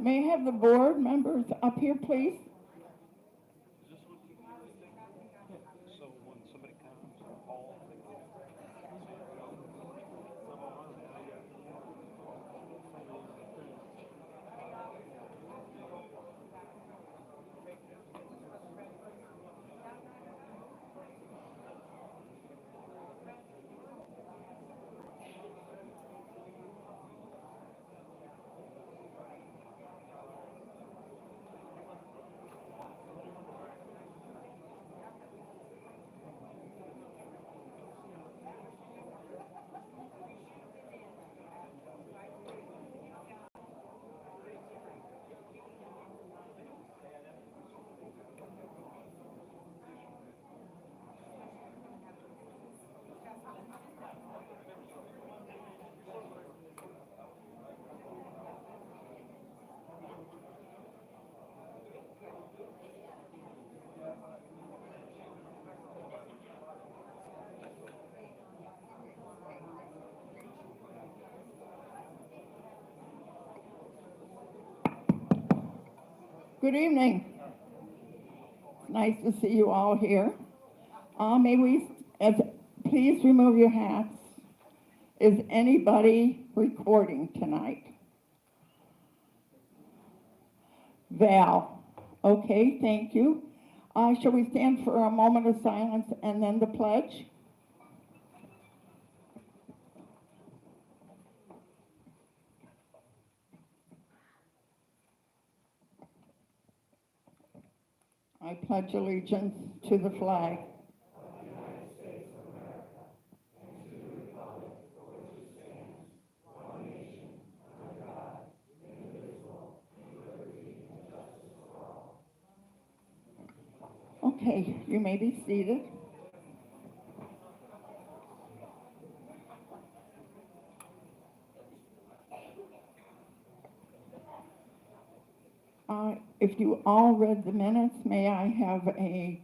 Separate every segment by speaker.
Speaker 1: May I have the board members up here, please? Good evening. It's nice to see you all here. May we, please remove your hats. Is anybody recording tonight? Val. Okay, thank you. Shall we stand for a moment of silence and then the pledge? I pledge allegiance to the flag Okay, you may be seated. If you all read the minutes, may I have I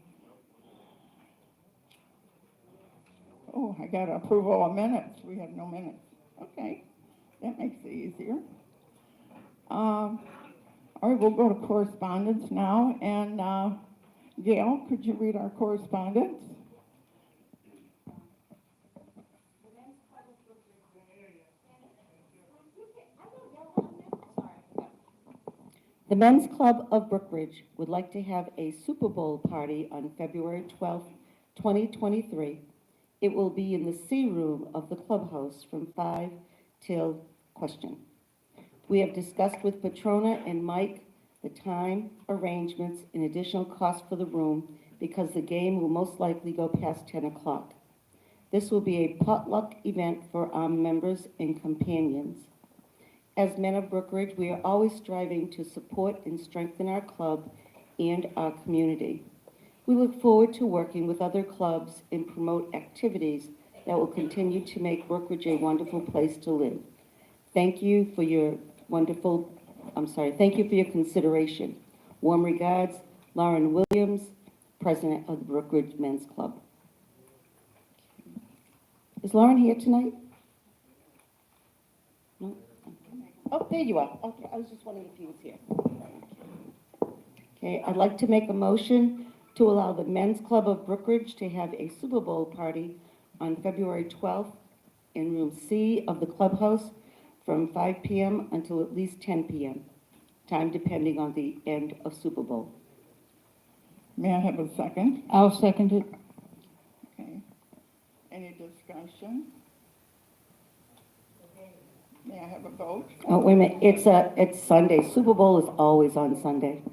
Speaker 1: got approval of minutes. We have no minutes. Okay, that makes it easier. All right, we'll go to correspondence now. And Gail, could you read our correspondence?
Speaker 2: The Men's Club of Brookridge would like to have a Super Bowl party on February 12th, 2023. It will be in the C room of the clubhouse from 5 till question. We have discussed with Patrona and Mike the time, arrangements, and additional cost for the room because the game will most likely go past 10 o'clock. This will be a potluck event for our members and companions. As men of Brookridge, we are always striving to support and strengthen our club and our community. We look forward to working with other clubs and promote activities that will continue to make Brookridge a wonderful place to live. Thank you for your consideration. Warm regards, Lauren Williams, President of the Brookridge Men's Club. Is Lauren here tonight? No? Oh, there you are. Okay, I was just wondering if he was here. Okay, I'd like to make a motion to allow the Men's Club of Brookridge to have a Super Bowl party on February 12th in room C of the clubhouse from 5 p.m. until at least 10 p.m., time depending on the end of Super Bowl.
Speaker 1: May I have a second?
Speaker 3: I'll second it.
Speaker 1: Okay. Any discussion? May I have a vote?
Speaker 2: Oh, wait a minute, it's Sunday. Super Bowl is always on Sunday.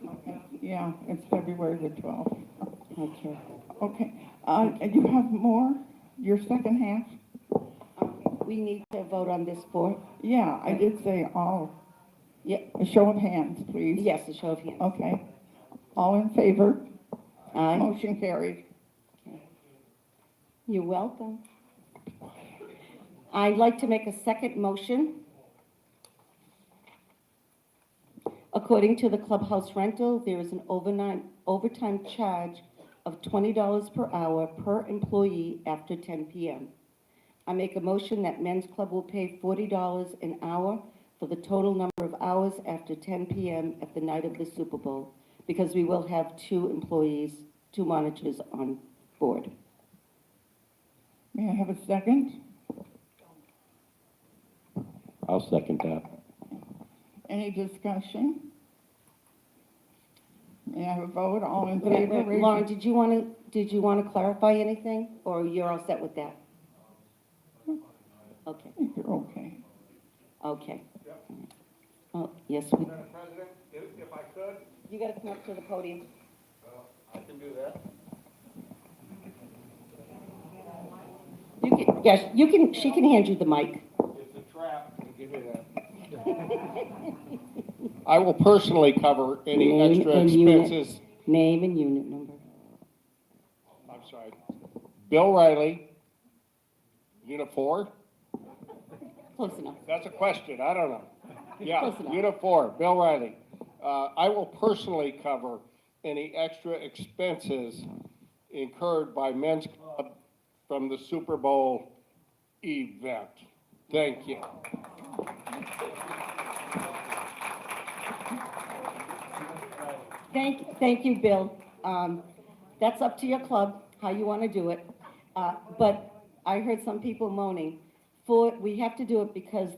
Speaker 1: Okay. Yeah, it's February the 12th.
Speaker 2: Okay.
Speaker 1: Okay. You have more? Your second half?
Speaker 2: We need to vote on this for?
Speaker 1: Yeah, I did say all.
Speaker 2: Yeah.
Speaker 1: A show of hands, please.
Speaker 2: Yes, a show of hands.
Speaker 1: Okay. All in favor?
Speaker 2: Aye.
Speaker 1: Motion carried.
Speaker 2: You're welcome. I'd like to make a second motion. According to the clubhouse rental, there is an overtime charge of $20 per hour per employee after 10 p.m. I make a motion that Men's Club will pay $40 an hour for the total number of hours after 10 p.m. at the night of the Super Bowl, because we will have 2 employees, 2 monitors on board.
Speaker 1: May I have a second?
Speaker 3: I'll second that.
Speaker 1: Any discussion? May I have a vote? All in favor? raise
Speaker 2: Lauren,
Speaker 1: your-
Speaker 2: did you want to clarify anything, or you're all set with that? Okay,
Speaker 1: I think you're okay.
Speaker 2: okay. Oh, yes,
Speaker 4: Madam President, if I could,
Speaker 2: you got to come up to the podium.
Speaker 4: I can do that.
Speaker 2: Yes, she can hand you the mic.
Speaker 4: It's a trap. I'll give you that. I will personally cover any
Speaker 2: Name
Speaker 4: extra
Speaker 2: and unit.
Speaker 4: expenses.
Speaker 2: Name and unit number.
Speaker 4: I'm sorry. Bill Riley, Unit 4?
Speaker 2: Close enough.
Speaker 4: That's a question, I don't know. Yeah,
Speaker 2: Close enough.
Speaker 4: Unit 4, Bill Riley. I will personally cover any extra expenses incurred by Men's Club from the Super Bowl event. Thank you.
Speaker 2: Thank you, Bill. That's up to your club, how you want to do it. But I heard some people moaning. We have to do it because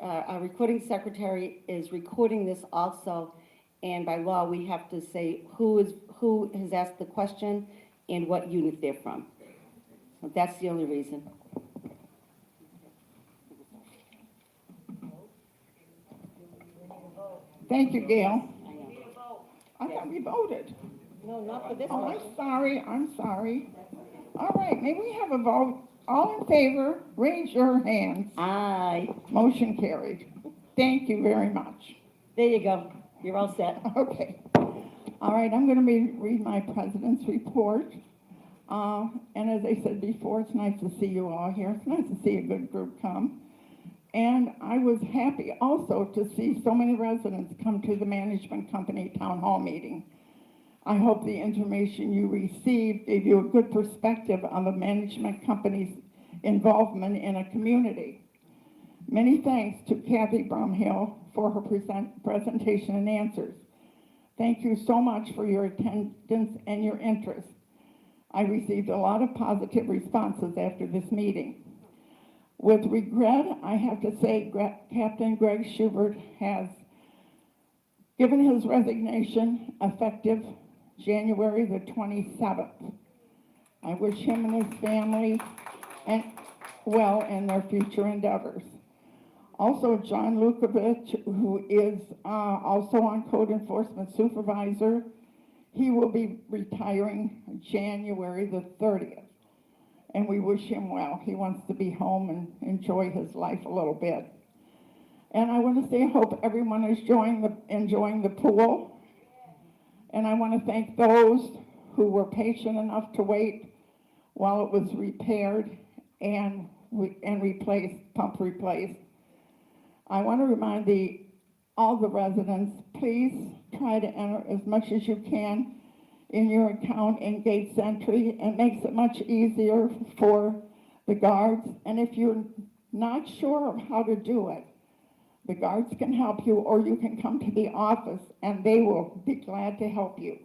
Speaker 2: our recording secretary is recording this also, and by law, we have to say who has asked the question and what unit they're from. So that's the only reason.
Speaker 1: Thank you, Gail.
Speaker 2: I know.
Speaker 1: I thought we voted.
Speaker 2: No, not for this
Speaker 1: Oh,
Speaker 2: one.
Speaker 1: I'm sorry. All right, may we have a vote? All in favor, raise your hands.
Speaker 2: Aye.
Speaker 1: Motion carried. Thank you very much.
Speaker 2: There you go. You're all set.
Speaker 1: Okay. All right, I'm going to read my president's report. And as I said before, it's nice to see you all here. It's nice to see a good group come. And I was happy also to see so many residents come to the management company town hall meeting. I hope the information you received gave you a good perspective of a management company's involvement in a community. Many thanks to Kathy Brumhill for her presentation and answers. Thank you so much for your attendance and your interest. I received a lot of positive responses after this meeting. With regret, I have to say Captain Greg Schubert has given his resignation effective January the 27th. I wish him and his family well in their future endeavors. Also, John Lukovich, who is also on code enforcement supervisor, he will be retiring January the 30th. And we wish him well. He wants to be home and enjoy his life a little bit. And I want to say I hope everyone is enjoying the pool. And I want to thank those who were patient enough to wait while it was repaired and pump replaced. I want to remind all the residents, please try to enter as much as you can in your account in Gates Entry. It makes it much easier for the guards. And if you're not sure of how to do it, the guards can help you, or you can come to the office and they will be glad to help you.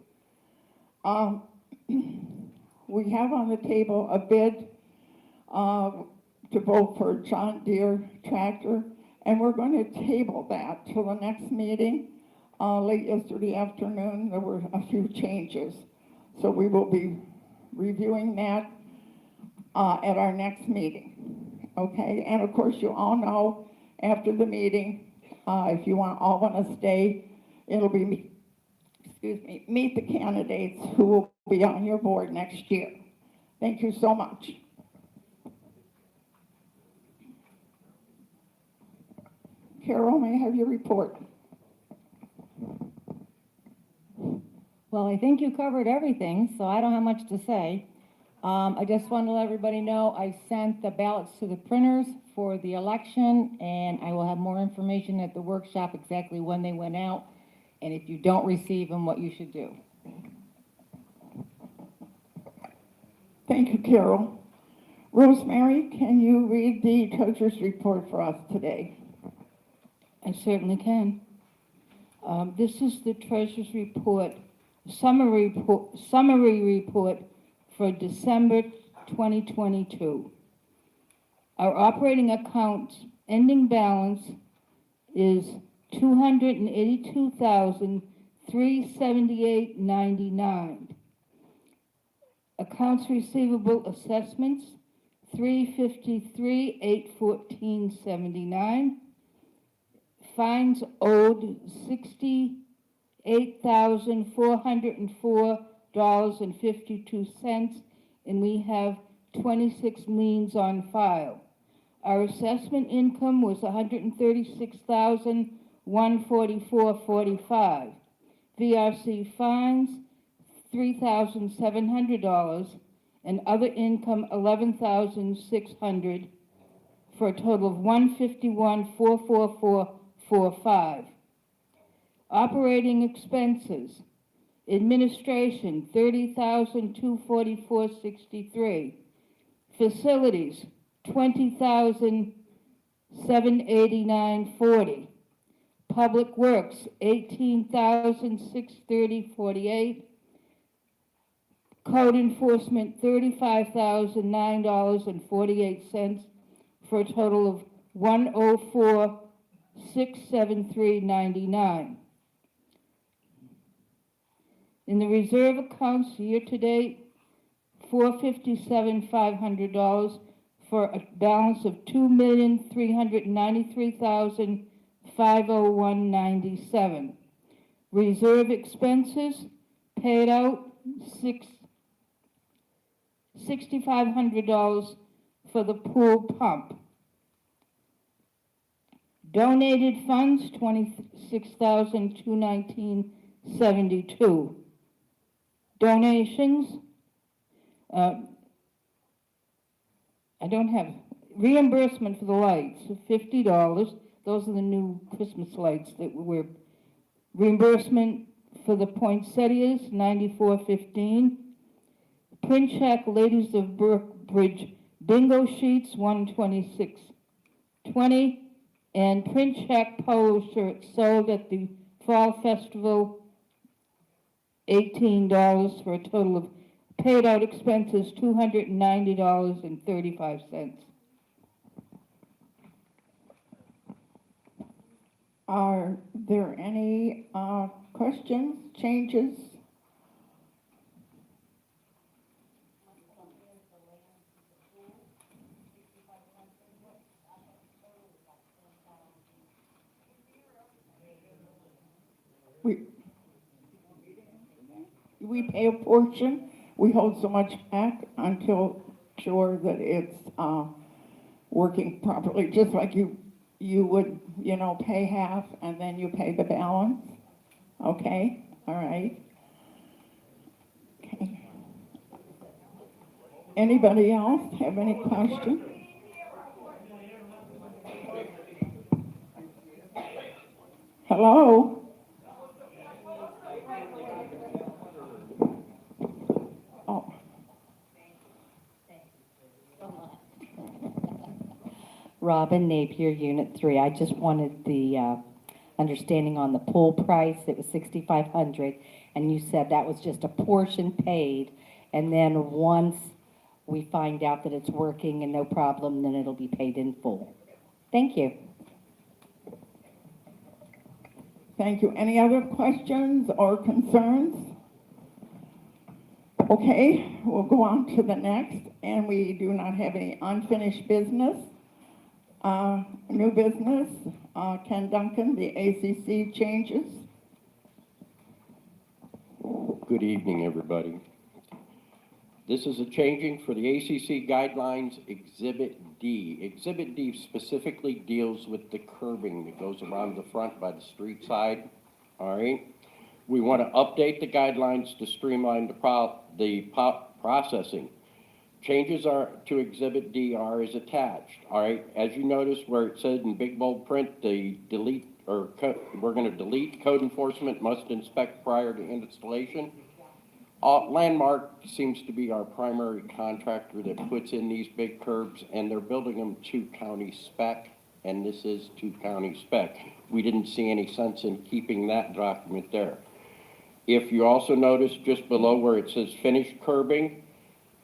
Speaker 1: We have on the table a bid to vote for John Deere tractor, and we're going to table that till the next meeting. Late yesterday afternoon, there were a few changes. So we will be reviewing that at our next meeting, okay? And of course, you all know after the meeting, if you all want to stay, it'll be, meet the candidates who will be on your board next year. Thank you so much. Carol, may I have your report?
Speaker 5: Well, I think you covered everything, so I don't have much to say. I just want to let everybody know I sent the ballots to the printers for the election, and I will have more information at the workshop exactly when they went out, and if you don't receive them, what you should do.
Speaker 1: Thank you, Carol. Rosemary, can you read the treasurer's report for us today?
Speaker 5: I certainly can. This is the treasurer's report, summary report for December 2022. Our operating account ending balance is $282,378.99. Accounts receivable assessments, $353,814.79. Fines owed, $68,404.52, and we have 26 liens on file. Our assessment income was $136,144.45. VRC fines, $3,700, and other income, $11,600, for a total of $151,444.45. Operating expenses, administration, $30,244.63. Facilities, $20,789.40. Public Works, $18,630.48. Code Enforcement, $35,009.48, for a total of $104,673.99. In the reserve accounts, year-to-date, $457,500, for a balance of $2,393,501.97. Reserve expenses paid out $6,500 for the pool pump. Donated funds, $26,219.72. Donations, I don't have, reimbursement for the lights, $50. Those are the new Christmas lights that we're, reimbursement for the poinsettias, $94.15. Print check, Ladies of Brookridge bingo sheets, $126.20. And print check polo shirts sold at the Fall Festival, $18, for a total of paid out expenses, $290.35.
Speaker 1: Are there any questions, changes? We pay a portion. We hold so much back until sure that it's working properly, just like you would, pay half and then you pay the balance. Okay, all right. Okay. Anybody else have any questions? Hello? Oh.
Speaker 2: Robin Napier, Unit 3. I just wanted the understanding on the pool price. It was $6,500, and you said that was just a portion paid, and then once we find out that it's working and no problem, then it'll be paid in full. Thank you.
Speaker 1: Thank you. Any other questions or concerns? Okay, we'll go on to the next, and we do not have any unfinished business. New business, Ken Duncan, the ACC changes.
Speaker 3: Good evening, everybody. This is a changing for the ACC guidelines, Exhibit D. Exhibit D specifically deals with the curbing that goes around the front by the street side, all right? We want to update the guidelines to streamline the processing. Changes are to Exhibit D are as attached, all right? As you notice where it said in big bold print, we're going to delete code enforcement must inspect prior to installation. Landmark seems to be our primary contractor that puts in these big curbs, and they're building them to county spec. and this is to county spec. We didn't see any sense in keeping that document there. If you also notice just below where it says finished curbing,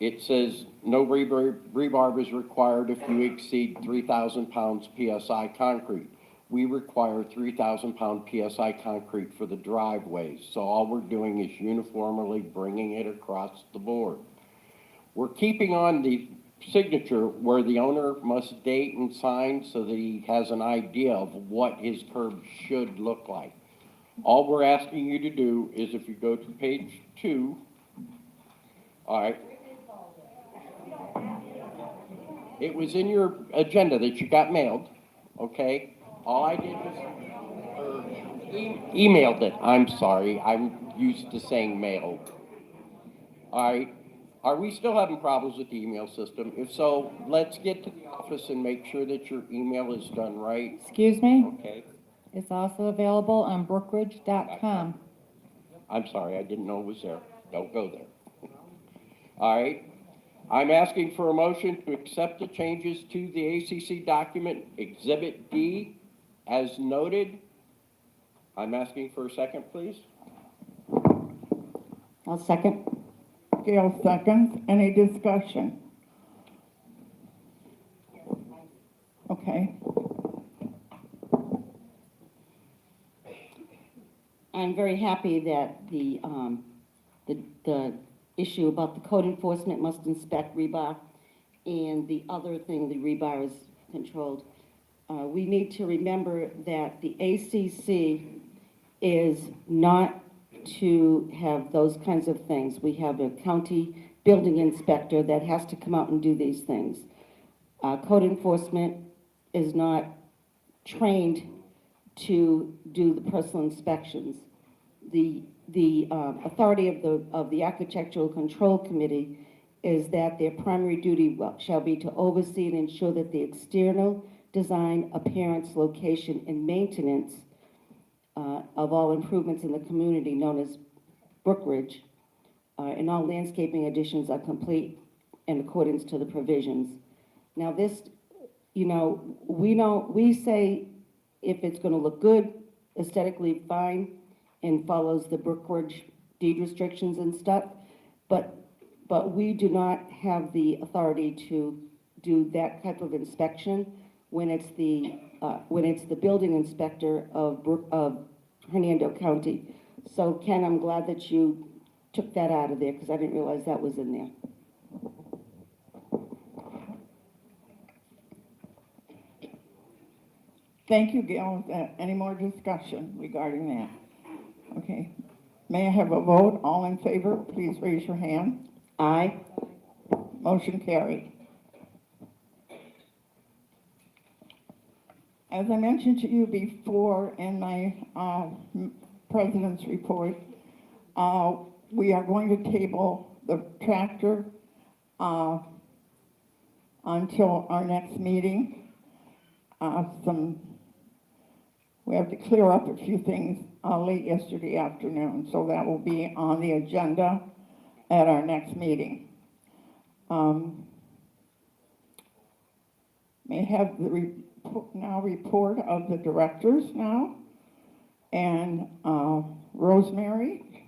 Speaker 3: it says no rebar is required if you exceed 3,000 pounds PSI concrete. We require 3,000 pound PSI concrete for the driveways. So all we're doing is uniformly bringing it across the board. We're keeping on the signature where the owner must date and sign so that he has an idea of what his curb should look like. All we're asking you to do is if you go to page 2, all right. It was in your agenda that you got mailed, okay? All I did was emailed it. I'm sorry, I'm used to saying mailed. All right, are we still having problems with the email system? If so, let's get to the office and make sure that your email is done right,
Speaker 5: Excuse me?
Speaker 3: okay?
Speaker 5: It's also available on brookridge.com.
Speaker 3: I'm sorry, I didn't know it was there. Don't go there. All right, I'm asking for a motion to accept the changes to the ACC document, Exhibit D, as noted. I'm asking for a second, please.
Speaker 2: I'll second.
Speaker 1: Gail seconds. Any discussion? Okay.
Speaker 2: I'm very happy that the issue about the code enforcement must inspect rebar, and the other thing, the rebar is controlled. We need to remember that the ACC is not to have those kinds of things. We have a county building inspector that has to come out and do these things. Code enforcement is not trained to do the personal inspections. The authority of the Architectural Control Committee is that their primary duty shall be to oversee and ensure that the external design, appearance, location, and maintenance of all improvements in the community known as Brookridge, and all landscaping additions are complete in accordance to the provisions. Now this, you know, we say if it's gonna look good, aesthetically fine, and follows the Brookridge deed restrictions and stuff, but we do not have the authority to do that type of inspection when it's the building inspector of Hernando County. So Ken, I'm glad that you took that out of there because I didn't realize that was in there.
Speaker 1: Thank you, Gail. Any more discussion regarding that? Okay. May I have a vote? All in favor, please raise your hand.
Speaker 2: Aye.
Speaker 1: Motion carried. As I mentioned to you before in my president's report, we are going to table the tractor until our next meeting. We have to clear up a few things late yesterday afternoon, so that will be on the agenda at our next meeting. May I have the report of the directors now, and Rosemary.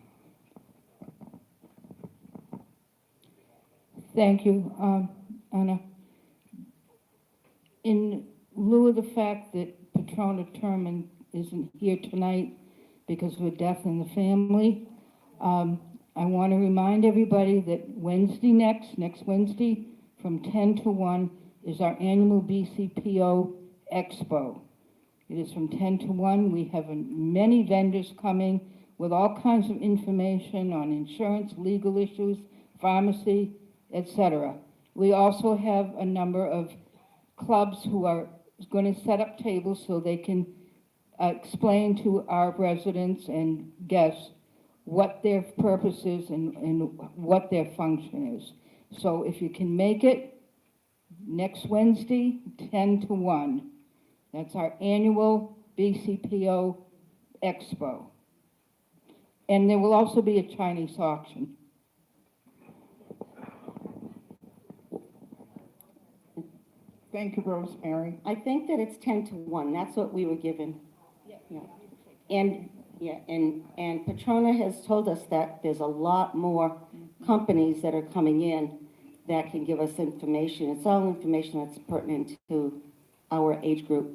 Speaker 5: Thank you, Anna. In lieu of the fact that Patrona Turman isn't here tonight because of a death in the family, I want to remind everybody that next Wednesday, from 10 to 1, is our annual BCPO Expo. It is from 10 to 1. We have many vendors coming with all kinds of information on insurance, legal issues, pharmacy, etc. We also have a number of clubs who are going to set up tables so they can explain to our residents and guests what their purpose is and what their function is. So if you can make it, next Wednesday, 10 to 1. That's our annual BCPO Expo. And there will also be a Chinese auction.
Speaker 1: Thank you, Rosemary.
Speaker 2: I think that it's 10 to 1, that's what we were given. Yeah. And, yeah, and Petrona has told us that there's a lot more companies that are coming in that can give us information. It's all information that's pertinent to our age group.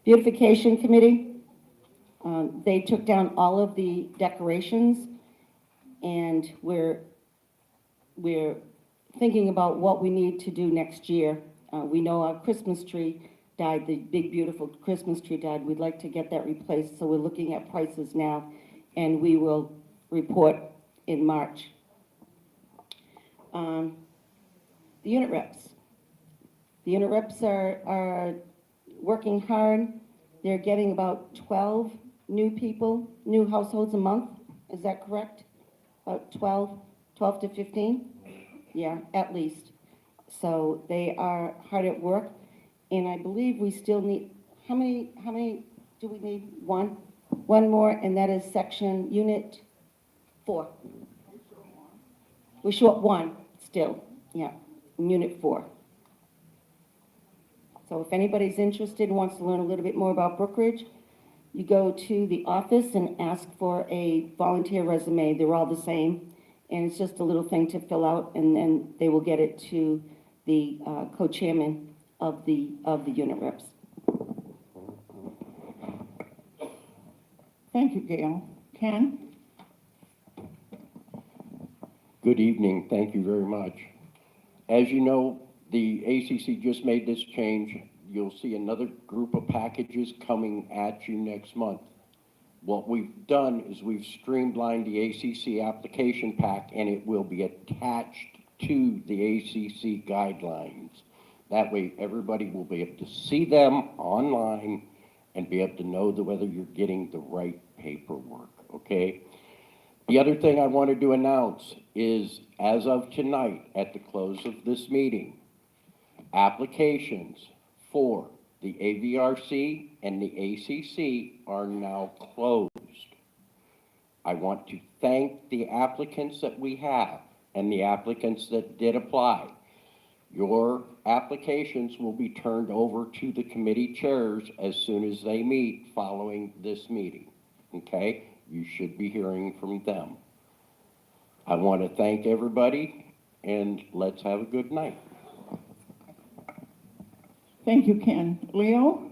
Speaker 2: Beautification Committee, they took down all of the decorations, and we're thinking about what we need to do next year. We know our Christmas tree died, the big beautiful Christmas tree died. We'd like to get that replaced, so we're looking at prices now, and we will report in March. The unit reps. The unit reps are working hard. They're getting about 12 new people, new households a month. Is that correct? About 12 to 15? Yeah, at least. So they are hard at work. And I believe we still need, how many do we need? One more, and that is section unit 4. We're short 1 still, yeah, in unit 4. So if anybody's interested and wants to learn a little bit more about Brookridge, you go to the office and ask for a volunteer resume. They're all the same. And it's just a little thing to fill out, and then they will get it to the co-chairman of the unit reps.
Speaker 1: Thank you, Gail. Ken?
Speaker 3: Good evening, thank you very much. As you know, the ACC just made this change. You'll see another group of packages coming at you next month. What we've done is we've streamlined the ACC application pack, and it will be attached to the ACC guidelines. That way, everybody will be able to see them online and be able to know whether you're getting the right paperwork, okay? The other thing I wanted to announce is, as of tonight, at the close of this meeting, applications for the AVRC and the ACC are now closed. I want to thank the applicants that we have and the applicants that did apply. Your applications will be turned over to the committee chairs as soon as they meet following this meeting, okay? You should be hearing from them. I want to thank everybody, and let's have a good night.
Speaker 1: Thank you, Ken. Leo?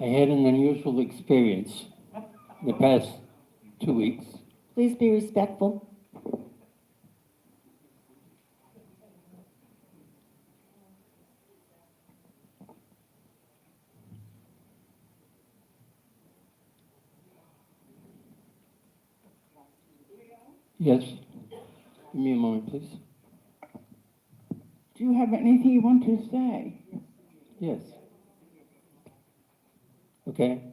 Speaker 6: I had an unusual experience the past 2 weeks.
Speaker 2: Please be respectful.
Speaker 6: Yes. Give me a moment, please.
Speaker 1: Do you have anything you want to say?
Speaker 6: Yes. Okay.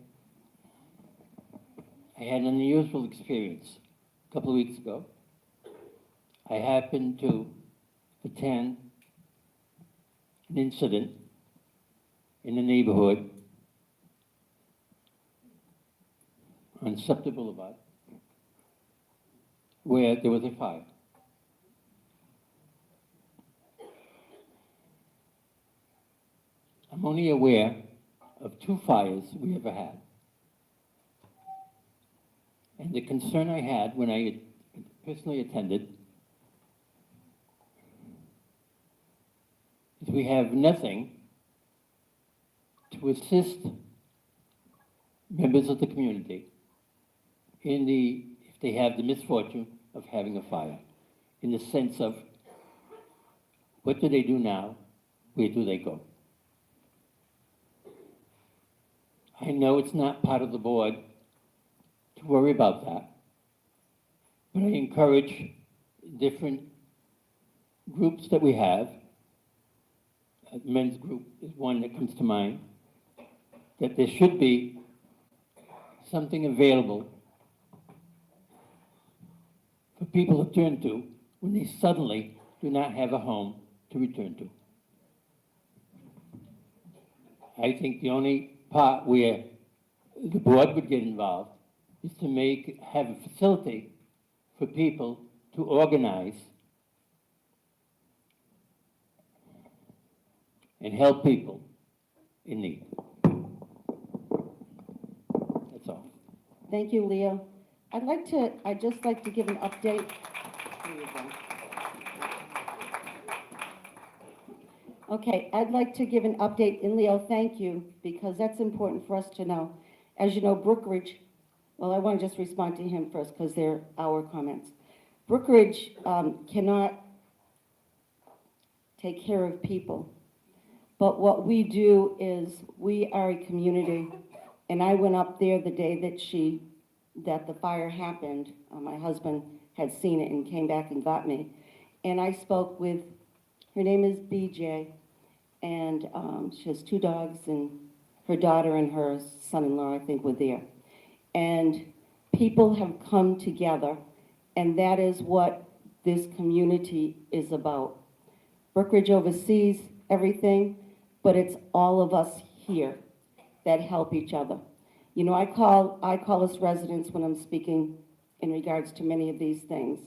Speaker 6: I had an unusual experience a couple of weeks ago. I happened to attend an incident in the neighborhood on Scepter Boulevard where there was a fire. I'm only aware of 2 fires we ever had. And the concern I had when I personally attended is we have nothing to assist members of the community if they have the misfortune of having a fire, in the sense of what do they do now, where do they go? I know it's not part of the board to worry about that, but I encourage different groups that we have. Men's group is one that comes to mind, that there should be something available for people to turn to when they suddenly do not have a home to return to. I think the only part where the board would get involved is to have a facility for people to organize and help people in need. That's all.
Speaker 2: Thank you, Leo. I'd just like to give an update. Here you go. Okay, I'd like to give an update, and Leo, thank you, because that's important for us to know. As you know, Brookridge, well, I want to just respond to him first, because they're our comments. Brookridge cannot take care of people, but what we do is, we are a community, and I went up there the day that the fire happened. My husband had seen it and came back and got me, and I spoke with, her name is BJ, and she has 2 dogs, and her daughter and her son-in-law, I think, were there. And people have come together, and that is what this community is about. Brookridge oversees everything, but it's all of us here that help each other. You know, I call us residents when I'm speaking in regards to many of these things,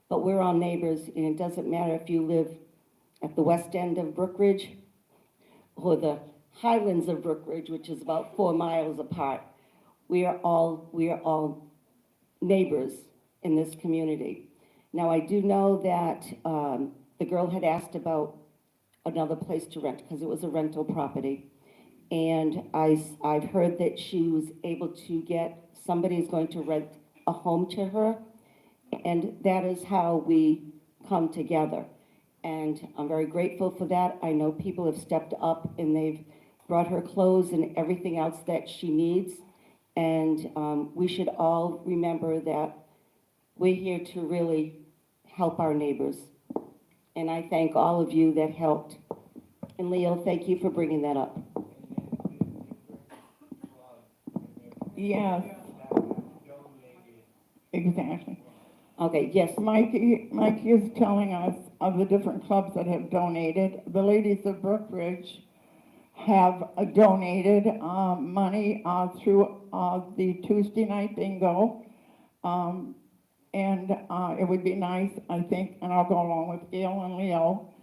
Speaker 2: but we're all neighbors, and it doesn't matter if you live at the west end of Brookridge or the highlands of Brookridge, which is about 4 miles apart. We are all neighbors in this community. Now, I do know that the girl had asked about another place to rent, because it was a rental property. And I've heard that she was able to get, somebody's going to rent a home to her, and that is how we come together. And I'm very grateful for that. I know people have stepped up and they've brought her clothes and everything else that she needs. And we should all remember that we're here to really help our neighbors. And I thank all of you that helped. And Leo, thank you for bringing that up.
Speaker 1: Yes. Exactly.
Speaker 2: Okay, yes,
Speaker 1: Mikey is telling us of the different clubs that have donated. The ladies of Brookridge have donated money through the Tuesday night bingo. And it would be nice, I think, and I'll go along with Gail and Leo,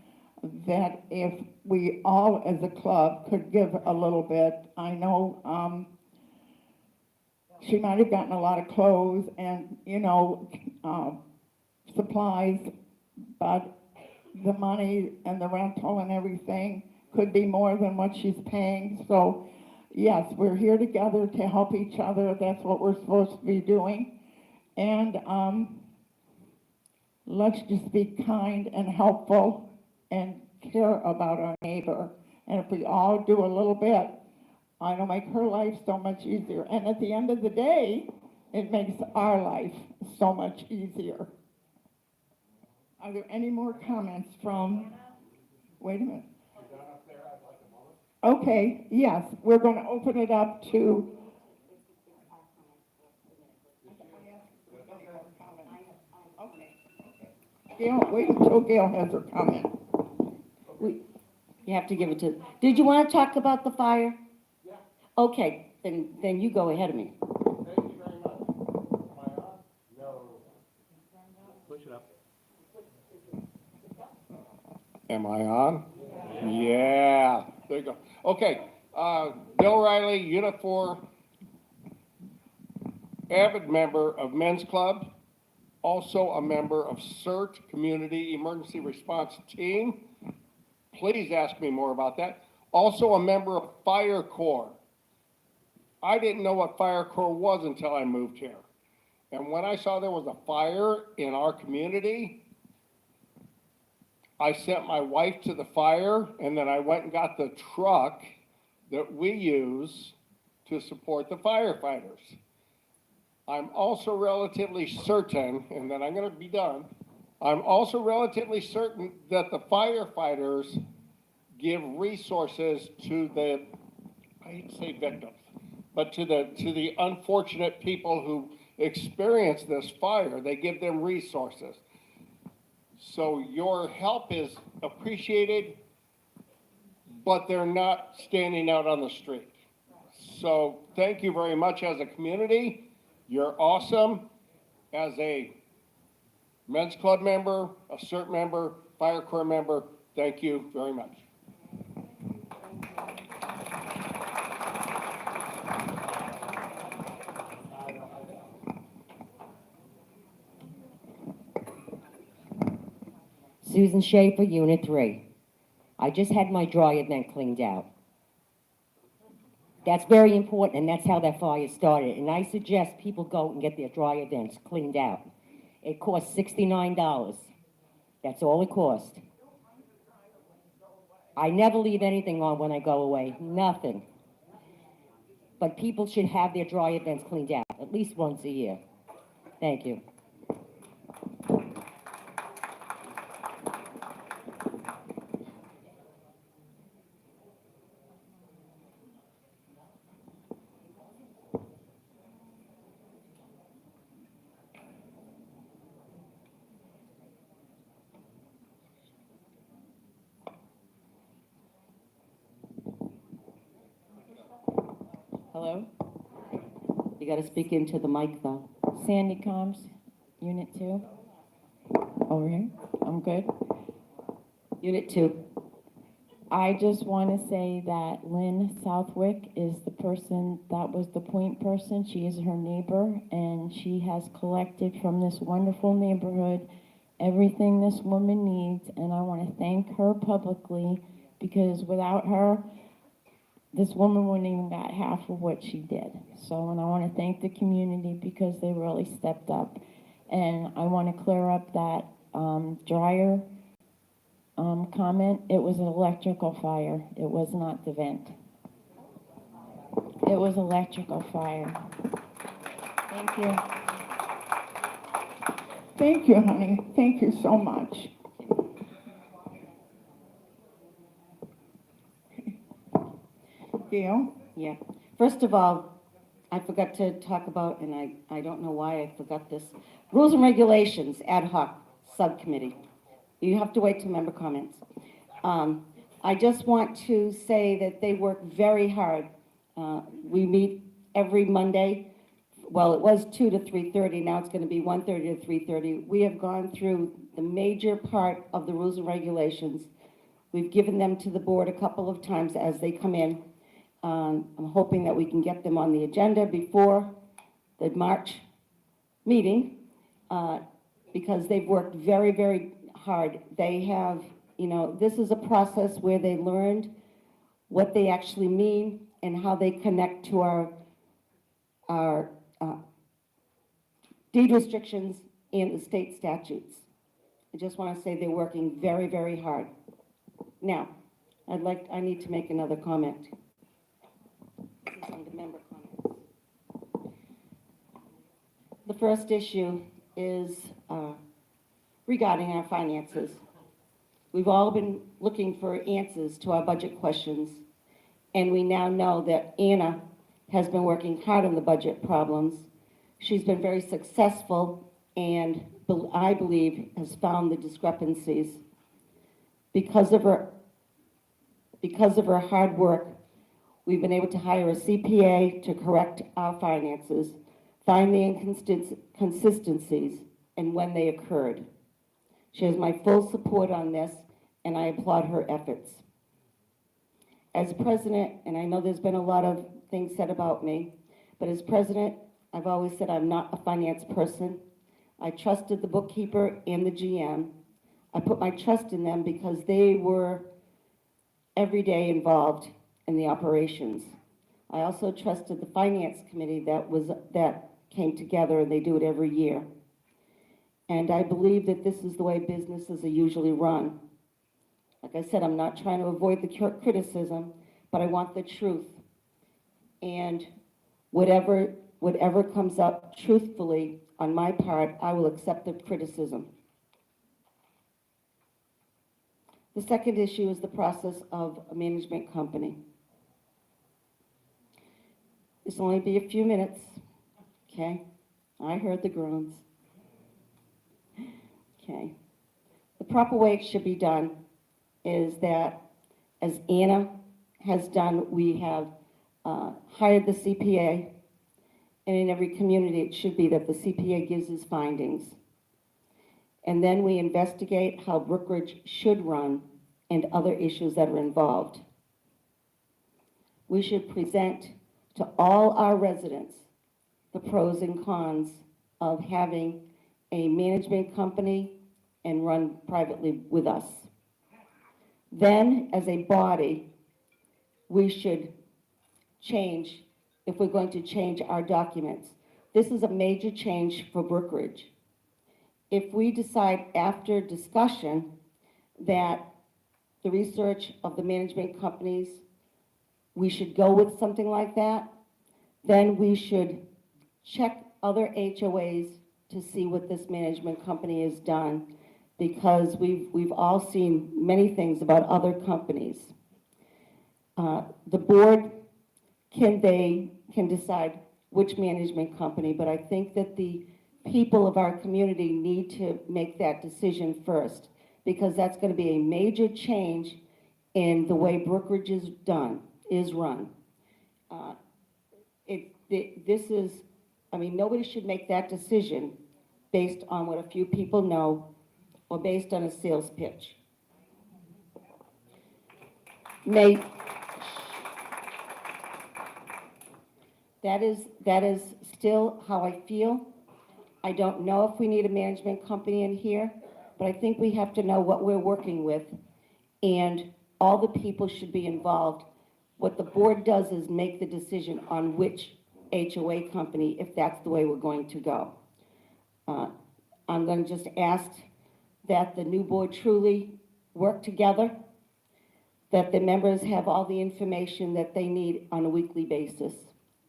Speaker 1: that if we all as a club could give a little bit. I know she might have gotten a lot of clothes and, you know, supplies, but the money and the rental and everything could be more than what she's paying. So, yes, we're here together to help each other. That's what we're supposed to be doing. And let's just be kind and helpful and care about our neighbor. And if we all do a little bit, it'll make her life so much easier. And at the end of the day, it makes our life so much easier. Are there any more comments from, wait a minute. Okay, yes, we're going to open it up to. Gail, wait until Gail has her comment.
Speaker 2: you have to give it to, did you want to talk about the fire? Yeah. Okay, then you go ahead of me.
Speaker 4: Thank you very much. Am I on? No. Push it up. Am I on? Yeah. There you go. Okay, Bill Riley, Unit 4, avid member of Men's Club, also a member of CERT, Community Emergency Response Team. Please ask me more about that. Also a member of Fire Corps. I didn't know what Fire Corps was until I moved here. And when I saw there was a fire in our community, I sent my wife to the fire, and then I went and got the truck that we use to support the firefighters. I'm also relatively certain, and then I'm going to be done, I'm also relatively certain that the firefighters give resources to the, I hate to say victims, but to the unfortunate people who experience this fire. They give them resources. So your help is appreciated. but they're not standing out on the street. So thank you very much as a community. You're awesome. As a men's club member, a CERT member, fire corps member, thank you very much.
Speaker 7: Susan Schaefer, Unit 3. I just had my dry event cleaned out. That's very important, and that's how that fire started. And I suggest people go and get their dry events cleaned out. It costs $69. That's all it costs. I never leave anything on when I go away, nothing. But people should have their dry events cleaned out at least once a year. Thank you.
Speaker 5: Hello?
Speaker 2: You gotta speak into the mic, though.
Speaker 5: Sandy Combs, Unit 2. Over here. I'm good.
Speaker 2: Unit 2.
Speaker 5: I just want to say that Lynn Southwick is the person that was the point person. She is her neighbor, and she has collected from this wonderful neighborhood everything this woman needs, and I want to thank her publicly, because without her, this woman wouldn't even got half of what she did. So, and I want to thank the community because they really stepped up. And I want to clear up that dryer comment. It was an electrical fire. It was not the vent. It was electrical fire. Thank you.
Speaker 1: Thank you, honey. Thank you so much. Gail?
Speaker 2: Yeah. First of all, I forgot to talk about, and I don't know why I forgot this, rules and regulations ad hoc subcommittee. You have to wait till member comments. I just want to say that they work very hard. We meet every Monday. Well, it was 2 to 3:30. Now it's going to be 1:30 to 3:30. We have gone through the major part of the rules and regulations. We've given them to the board a couple of times as they come in. I'm hoping that we can get them on the agenda before the March meeting, because they've worked very, very hard. They have, this is a process where they learned what they actually mean and how they connect to our deed restrictions and the state statutes. I just want to say they're working very, very hard. Now, I need to make another comment. This is under member comments. The first issue is regarding our finances. We've all been looking for answers to our budget questions, and we now know that Anna has been working hard on the budget problems. She's been very successful and I believe has found the discrepancies. Because of her hard work, we've been able to hire a CPA to correct our finances, find the inconsistencies, and when they occurred. She has my full support on this, and I applaud her efforts. As president, and I know there's been a lot of things said about me, but as president, I've always said I'm not a finance person. I trusted the bookkeeper and the GM. I put my trust in them because they were every day involved in the operations. I also trusted the finance committee that came together, and they do it every year. And I believe that this is the way businesses are usually run. Like I said, I'm not trying to avoid the criticism, but I want the truth. And whatever comes up truthfully on my part, I will accept the criticism. The second issue is the process of a management company. This will only be a few minutes, okay? I heard the groans. Okay. The proper way it should be done is that as Anna has done, we have hired the CPA, and in every community, it should be that the CPA gives his findings. And then we investigate how Brookridge should run and other issues that are involved. We should present to all our residents the pros and cons of having a management company and run privately with us. Then, as a body, we should change, if we're going to change our documents. This is a major change for Brookridge. If we decide after discussion that the research of the management companies, we should go with something like that, then we should check other HOAs to see what this management company has done, because we've all seen many things about other companies. The board can decide which management company, but I think that the people of our community need to make that decision first, because that's going to be a major change in the way Brookridge is run. Nobody should make that decision based on what a few people know or based on a sales pitch. That is still how I feel. I don't know if we need a management company in here, but I think we have to know what we're working with, and all the people should be involved. What the board does is make the decision on which HOA company, if that's the way we're going to go. I'm going to just ask that the new board truly work together, that the members have all the information that they need on a weekly basis.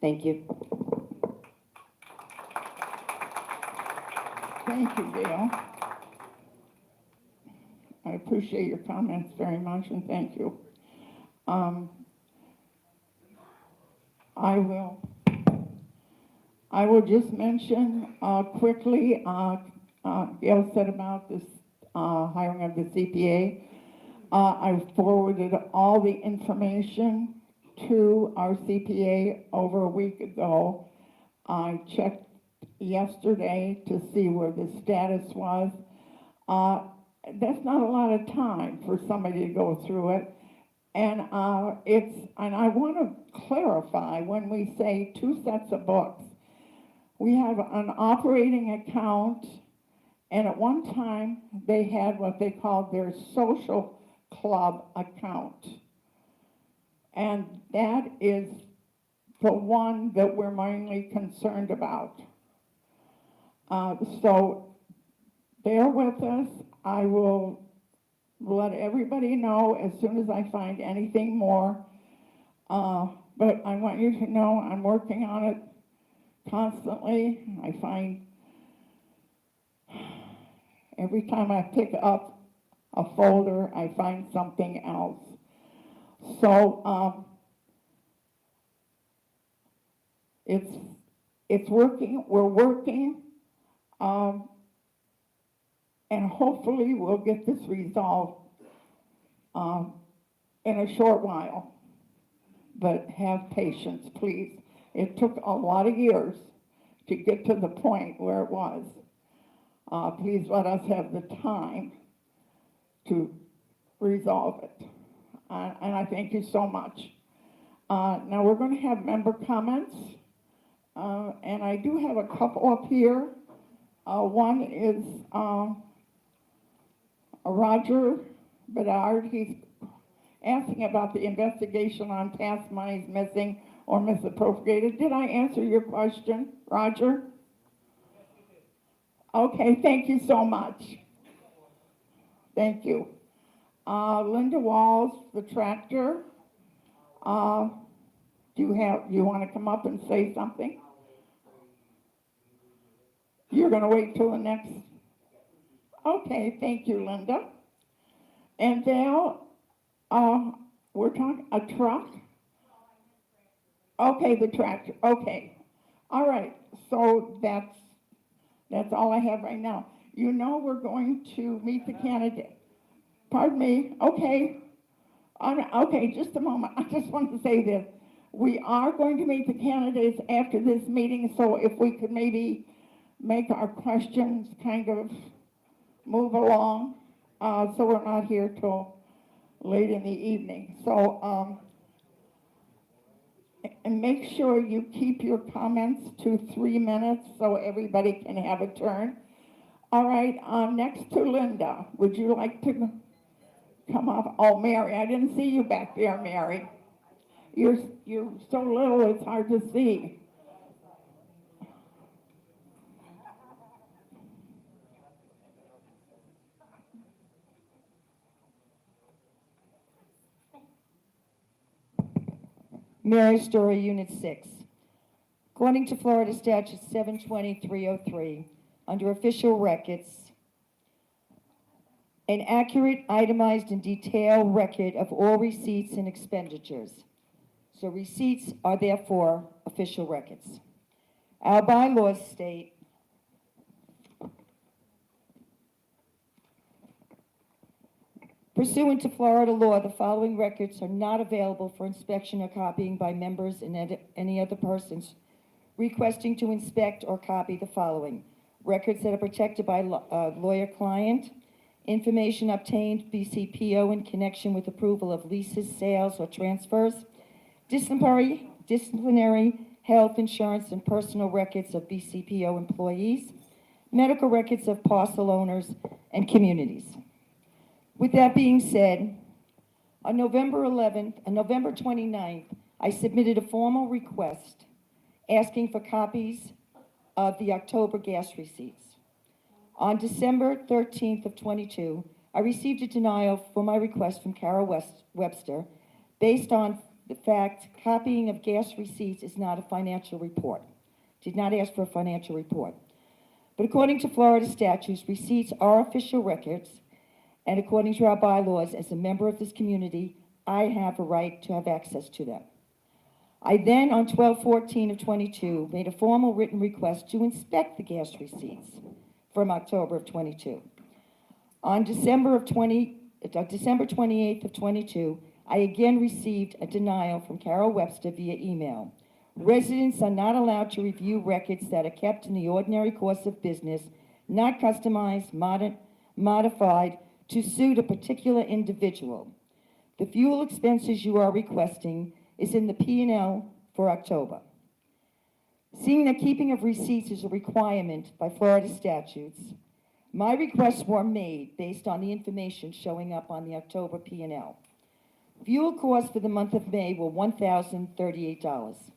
Speaker 2: Thank you.
Speaker 1: Thank you, Gail. I appreciate your comments very much, and thank you. I will just mention quickly, Gail said about this hiring of the CPA. I forwarded all the information to our CPA over a week ago. I checked yesterday to see where the status was. That's not a lot of time for somebody to go through it. And I want to clarify, when we say 2 sets of books, we have an operating account, and at one time they had what they called their social club account. And that is the one that we're mainly concerned about. So bear with us. I will let everybody know as soon as I find anything more. But I want you to know I'm working on it constantly. I find every time I pick up a folder, I find something else. So it's working. We're working. And hopefully we'll get this resolved in a short while. But have patience, please. It took a lot of years to get to the point where it was. Please let us have the time to resolve it. And I thank you so much. Now we're going to have member comments. And I do have a couple up here. One is Roger Bedard. He's asking about the investigation on past monies missing or misappropriated. Did I answer your question, Roger? Okay, thank you so much. Thank you. Linda Walls, the tractor. Do you want to come up and say something? You're going to wait till the next? Okay, thank you, Linda. And Val, we're talking a truck? Okay, the tractor, okay. All right, so that's all I have right now. You know we're going to meet the candidate. Pardon me, okay. Okay, just a moment. I just want to say this. We are going to meet the candidates after this meeting, so if we could maybe make our questions kind of move along, so we're not here till late in the evening. So, and make sure you keep your comments to 3 minutes so everybody can have a turn. All right, next to Linda, would you like to come up? Oh, Mary, I didn't see you back there, Mary. You're so little, it's hard to see.
Speaker 8: Mary Story, Unit 6. According to Florida Statute 72303, under official records, an accurate, itemized, and detailed record of all receipts and expenditures. So receipts are therefore official records. Our bylaws state pursuant to Florida law, the following records are not available for inspection or copying by members and any other persons requesting to inspect or copy the following: records that are protected by lawyer-client, information obtained BCPO in connection with approval of leases, sales, or transfers, disciplinary, health insurance, and personal records of BCPO employees, medical records of parcel owners, and communities. With that being said, on November 29th, I submitted a formal request asking for copies of the October gas receipts. On December 13th of 22, I received a denial for my request from Carol Webster based on the fact copying of gas receipts is not a financial report. Did not ask for a financial report. But according to Florida statutes, receipts are official records, and according to our bylaws, as a member of this community, I have a right to have access to them. I then, on 12/14 of 22, made a formal written request to inspect the gas receipts from October of 22. On December 28th of 22, I again received a denial from Carol Webster via email. Residents are not allowed to review records that are kept in the ordinary course of business, not customized, modified, to suit a particular individual. The fuel expenses you are requesting is in the P&L for October. Seeing that keeping of receipts is a requirement by Florida statutes, my requests were made based on the information showing up on the October P&L. Fuel costs for the month of May were $1,038.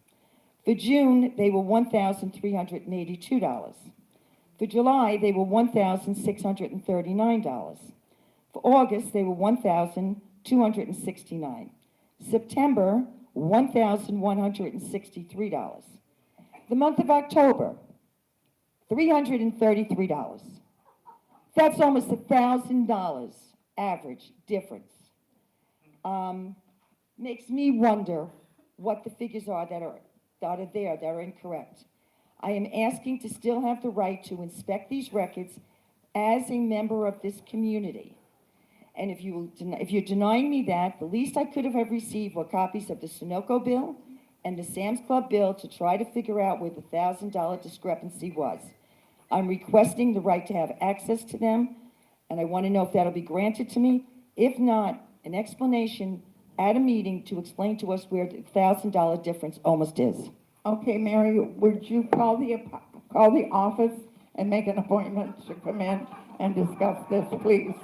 Speaker 8: For June, they were $1,382. For July, they were $1,639. For August, they were $1,269. September, $1,163. The month of October, $333. That's almost $1,000 average difference. Makes me wonder what the figures are that are there that are incorrect. I am asking to still have the right to inspect these records as a member of this community. And if you're denying me that, the least I could have received were copies of the Sunoco bill and the Sam's Club bill to try to figure out where the $1,000 discrepancy was. I'm requesting the right to have access to them, and I want to know if that'll be granted to me. If not, an explanation at a meeting to explain to us where the $1,000 difference almost is.
Speaker 1: Okay, Mary, would you call the office and make an appointment to come in and discuss this, please?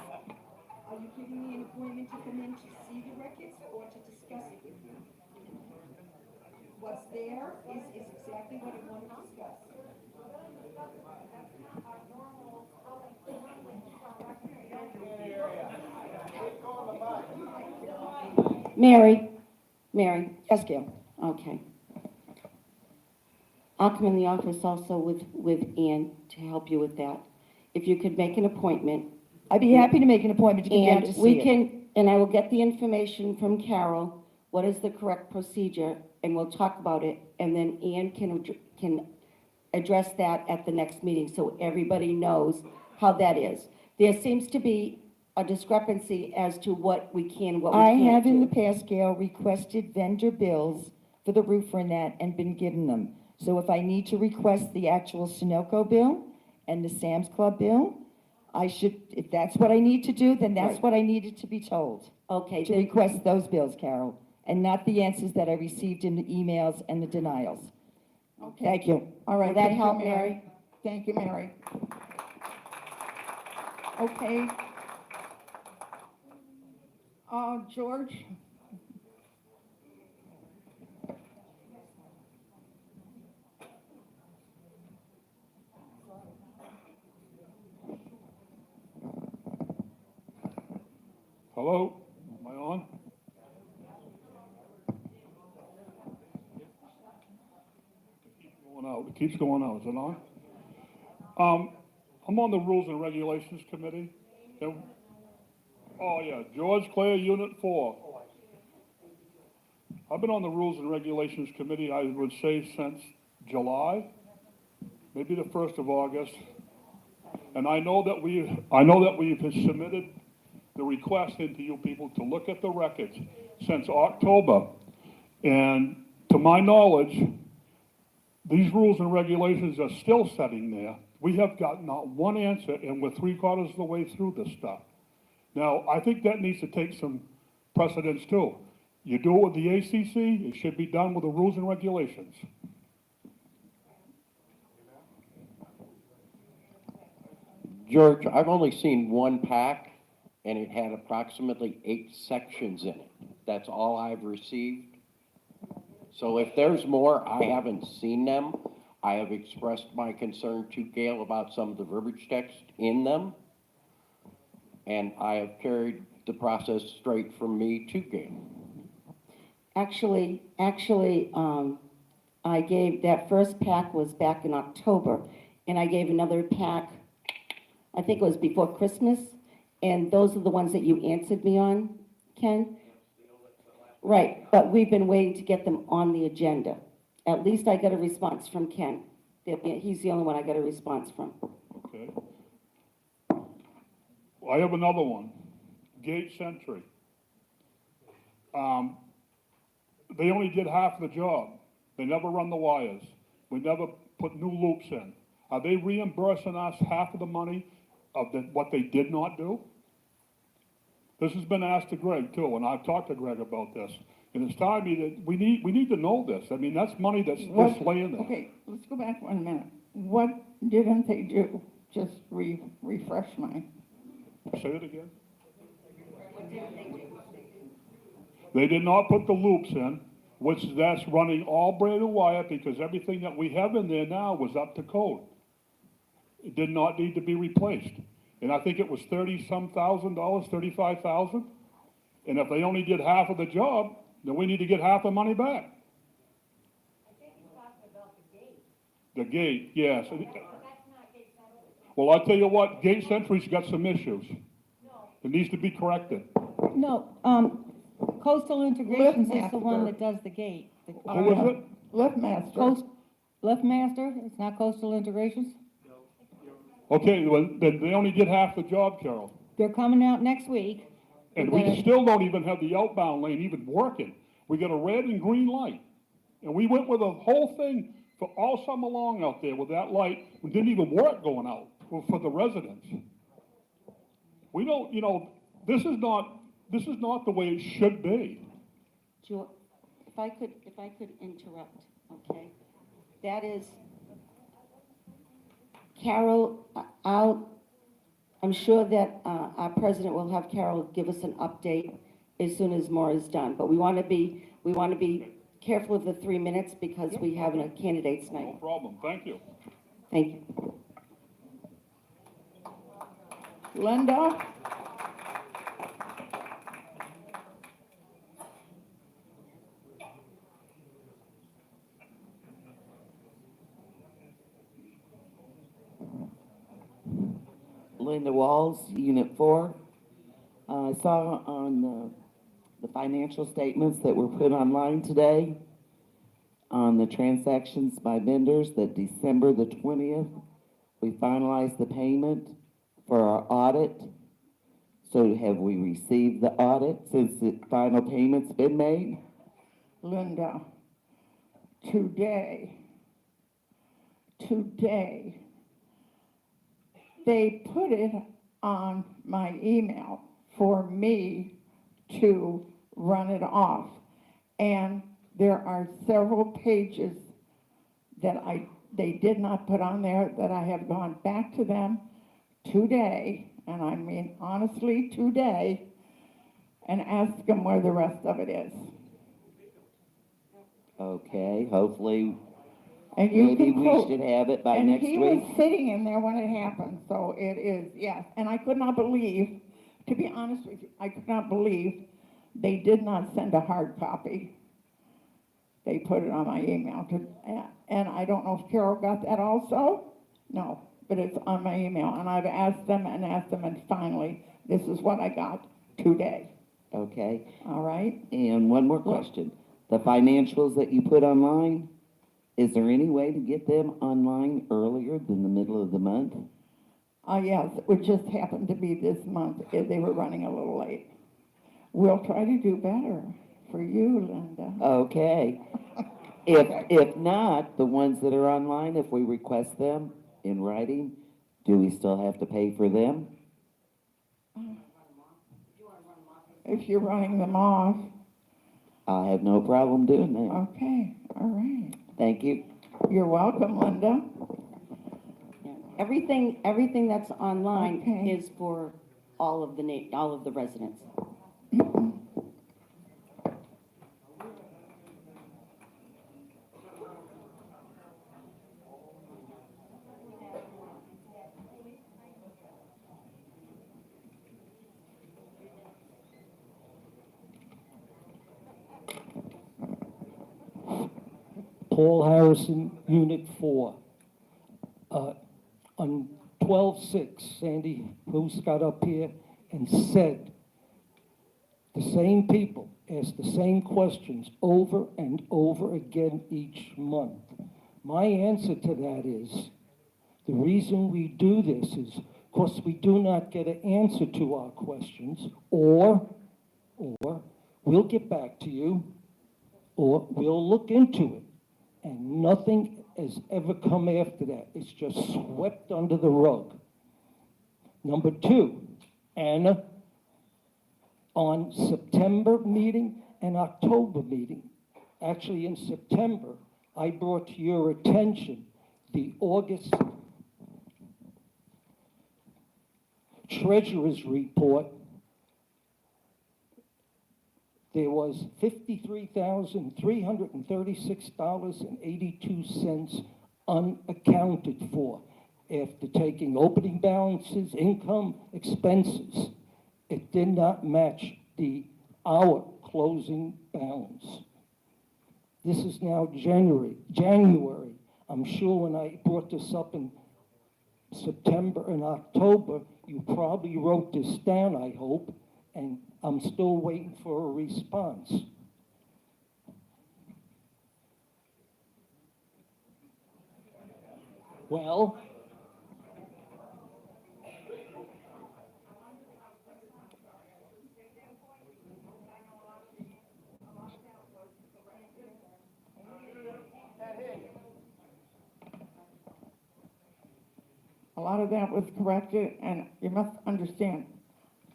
Speaker 8: Are you giving me an appointment to come in to see the records or to discuss it with you? What's there is exactly what I want to discuss.
Speaker 2: Mary, yes, Gail, okay. I'll come in the office also with Ann to help you with that. If you could make an appointment.
Speaker 8: I'd be happy to make an appointment to get down to
Speaker 2: And
Speaker 8: see
Speaker 2: we
Speaker 8: it.
Speaker 2: can, I will get the information from Carol, what is the correct procedure, and we'll talk about it, and then Ann can address that at the next meeting, so everybody knows how that is. There seems to be a discrepancy as to what we can, what we
Speaker 8: I
Speaker 2: can't
Speaker 8: have in the
Speaker 2: do.
Speaker 8: past, Gail, requested vendor bills for the roofer and that and been given them. So if I need to request the actual Sunoco bill and the Sam's Club bill, I should, if that's what I need to do, then that's
Speaker 2: Right.
Speaker 8: what I needed to be told.
Speaker 2: Okay,
Speaker 8: To
Speaker 2: then,
Speaker 8: request those bills, Carol, and not the answers that I received in the emails and the denials.
Speaker 1: Okay.
Speaker 8: Thank you.
Speaker 1: All right.
Speaker 2: Will that
Speaker 1: thank you,
Speaker 2: help, Mary?
Speaker 1: Thank you, Mary. Okay. George?
Speaker 9: Hello, am I on? It keeps going out, is it on? I'm on the Rules and Regulations Committee. Oh, yeah, George Clare, Unit 4. I've been on the Rules and Regulations Committee, I would say, since July, maybe the 1st of August. And I know that we've submitted the request into you people to look at the records since October. And to my knowledge, these rules and regulations are still sitting there. We have got not one answer, and we're 3/4 of the way through this stuff. Now, I think that needs to take some precedence too. You do it with the ACC, it should be done with the rules and regulations.
Speaker 3: George, I've only seen one pack, and it had approximately 8 sections in it. That's all I've received. So if there's more, I haven't seen them. I have expressed my concern to Gail about some of the verbiage text in them, and I have carried the process straight from me to Gail.
Speaker 2: actually, I gave, that first pack was back in October, and I gave another pack, I think it was before Christmas, and those are the ones that you answered me on, Ken? Right, but we've been waiting to get them on the agenda. At least I got a response from Ken. He's the only one I got a response from.
Speaker 9: Okay. I have another one, Gate Sentry. They only did half the job. They never run the wires. We never put new loops in. Are they reimbursing us half of the money of what they did not do? This has been asked to Greg too, and I've talked to Greg about this. And it's time that we need to know this. I mean, that's money that's just laying there.
Speaker 1: Okay, let's go back 1 minute. What didn't they do? Just refresh my,
Speaker 9: Say it again. They did not put the loops in, which that's running all brand new wire because everything that we have in there now was up to code. It did not need to be replaced. And I think it was $30-some thousand, $35,000. And if they only did half of the job, then we need to get half the money back.
Speaker 10: I think he's talking about the gate.
Speaker 9: The gate, yes. Well, I'll tell you what, Gate Sentry's got some issues. It needs to be corrected.
Speaker 5: No, Coastal Integrations is the one
Speaker 1: Liftmaster.
Speaker 5: that does the gate.
Speaker 9: Who is it?
Speaker 1: Lift Master.
Speaker 5: Liftmaster, it's not Coastal Integrations?
Speaker 9: Okay, well, then they only did half the job, Carol.
Speaker 5: They're coming out next week.
Speaker 9: And
Speaker 5: We're
Speaker 9: we
Speaker 5: gonna-
Speaker 9: still don't even have the outbound lane even working. We got a red and green light. And we went with a whole thing for all summer long out there with that light. We didn't even work going out for the residents. We don't, this is not the way it should be.
Speaker 2: If I could interrupt, okay? That is, Carol, I'm sure that our president will have Carol give us an update as soon as more is done. But we want to be careful of the 3 minutes because we have a candidates
Speaker 9: No
Speaker 2: night.
Speaker 9: problem, thank you.
Speaker 2: Thank you.
Speaker 1: Linda?
Speaker 11: Linda Walls, Unit 4. I saw on the financial statements that were put online today on the transactions by vendors that December the 20th, we finalized the payment for our audit. So have we received the audit since the final payment's been made?
Speaker 1: Linda, today, they put it on my email for me to run it off. And there are several pages that they did not put on there that I have gone back to them today, and I mean honestly today, and asked them where the rest of it is.
Speaker 11: Okay, hopefully,
Speaker 1: And you
Speaker 11: maybe
Speaker 1: can
Speaker 11: we
Speaker 1: quote.
Speaker 11: should have it by
Speaker 1: And
Speaker 11: next
Speaker 1: he
Speaker 11: week.
Speaker 1: was sitting in there when it happened, so it is, yes. And I could not believe, to be honest with you, I could not believe they did not send a hard copy. They put it on my email, and I don't know if Carol got that also? No, but it's on my email, and I've asked them, and finally, this is what I got today,
Speaker 11: Okay,
Speaker 1: all right?
Speaker 11: and one more question. The financials that you put online, is there any way to get them online earlier than the middle of the month?
Speaker 1: Yes, it would just happen to be this month, they were running a little late. We'll try to do better for you, Linda.
Speaker 11: Okay. If not, the ones that are online, if we request them in writing, do we still have to pay for them?
Speaker 1: If you're running them off,
Speaker 11: I have no problem doing that.
Speaker 1: okay, all right.
Speaker 11: Thank you.
Speaker 1: You're welcome, Linda.
Speaker 2: Everything that's online
Speaker 1: Okay.
Speaker 2: is for all of the residents.
Speaker 6: Paul Harrison, Unit 4. On 12/6, Sandy Bruce got up here and said, the same people ask the same questions over and over again each month. My answer to that is, the reason we do this is because we do not get an answer to our questions, or we'll get back to you, or we'll look into it. And nothing has ever come after that. It's just swept under the rug. Number two, Anna, on September meeting and October meeting, actually in September, I brought to your attention the August Treasurer's Report. There was $53,336.82 unaccounted for after taking opening balances, income, expenses. It did not match our closing balance. This is now January. I'm sure when I brought this up in September and October, you probably wrote this down, I hope, and I'm still waiting for a response. Well,
Speaker 1: A lot of that was corrected, and you must understand,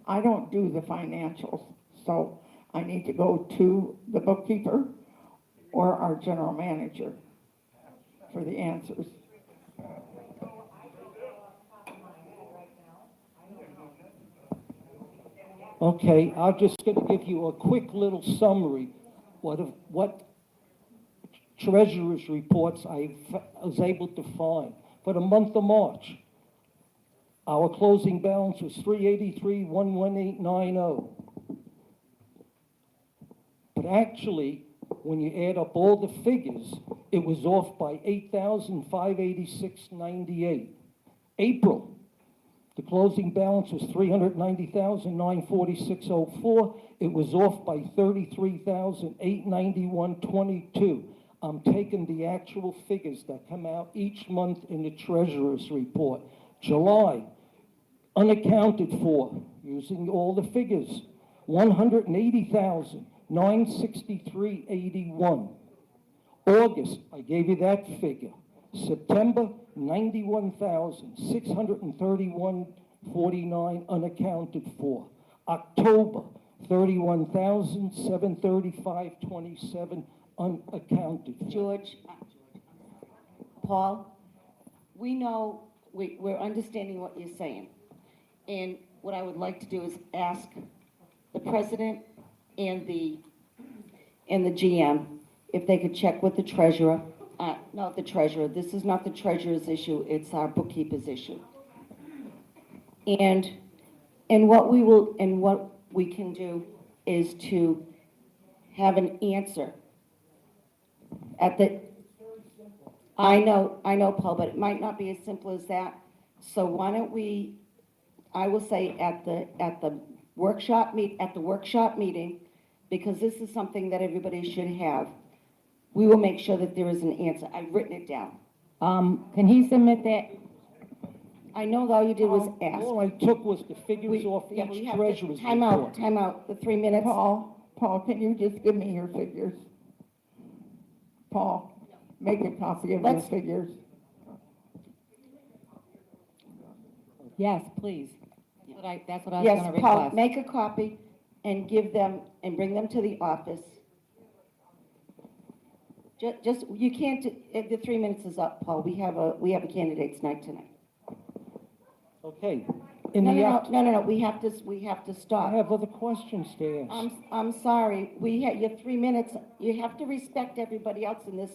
Speaker 1: I don't do the financials, so I need to go to the bookkeeper or our general manager for the answers.
Speaker 6: okay, I'm just going to give you a quick little summary what treasurer's reports I was able to find. For the month of March, our closing balance was $383,118.90. But actually, when you add up all the figures, it was off by $8,586.98. April, the closing balance was $390,946.04. It was off by $33,891.22. I'm taking the actual figures that come out each month in the treasurer's report. July, unaccounted for,
Speaker 12: using all the figures. 180,963.81. August, I gave you that figure. September, 91,631.49 unaccounted for. October, 31,735.27 unaccounted for.
Speaker 2: George, Paul, we know, we're understanding what you're saying. And what I would like to do is ask the president and the GM if they could check with the treasurer. Not the treasurer, this is not the treasurer's issue, it's our bookkeeper's issue. And what we can do is to have an answer at the, I know, Paul, but it might not be as simple as that. So why don't we, I will say at the workshop meeting, because this is something that everybody should have, we will make sure that there is an answer. I've written it down.
Speaker 5: Can he submit that?
Speaker 2: I know all you did was ask.
Speaker 12: All I took was the figures off
Speaker 2: Yeah, we
Speaker 12: each
Speaker 2: have to-
Speaker 12: treasurer's
Speaker 2: Time
Speaker 12: report.
Speaker 2: out, the 3 minutes.
Speaker 1: Paul, can you just give me your figures? Paul, make a copy of your
Speaker 2: Let's-
Speaker 1: figures.
Speaker 5: Yes, please. That's what I was
Speaker 2: Yes,
Speaker 5: gonna
Speaker 2: Paul,
Speaker 5: request.
Speaker 2: make a copy and give them, and bring them to the office. Just, you can't, the 3 minutes is up, Paul. We have a candidates night tonight.
Speaker 12: Okay.
Speaker 2: No, we have to
Speaker 12: I
Speaker 2: stop.
Speaker 12: have other questions to ask.
Speaker 2: I'm sorry, your 3 minutes, you have to respect everybody else in this.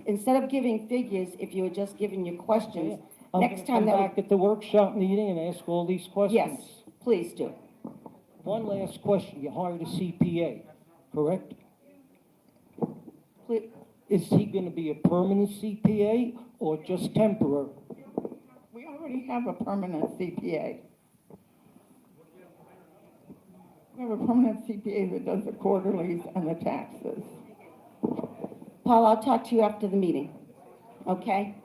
Speaker 2: Instead of giving figures, if you were just giving your questions,
Speaker 12: I'm
Speaker 2: next
Speaker 12: gonna
Speaker 2: time
Speaker 12: come
Speaker 2: that
Speaker 12: back at the workshop meeting and ask all these questions.
Speaker 2: Yes, please do.
Speaker 12: One last question. You hired a CPA, correct?
Speaker 2: Please,
Speaker 12: Is he gonna be a permanent CPA or just temporary?
Speaker 1: We already have a permanent CPA. We have a permanent CPA that does the quarterlies and the taxes.
Speaker 2: Paul, I'll talk to you after the meeting, okay?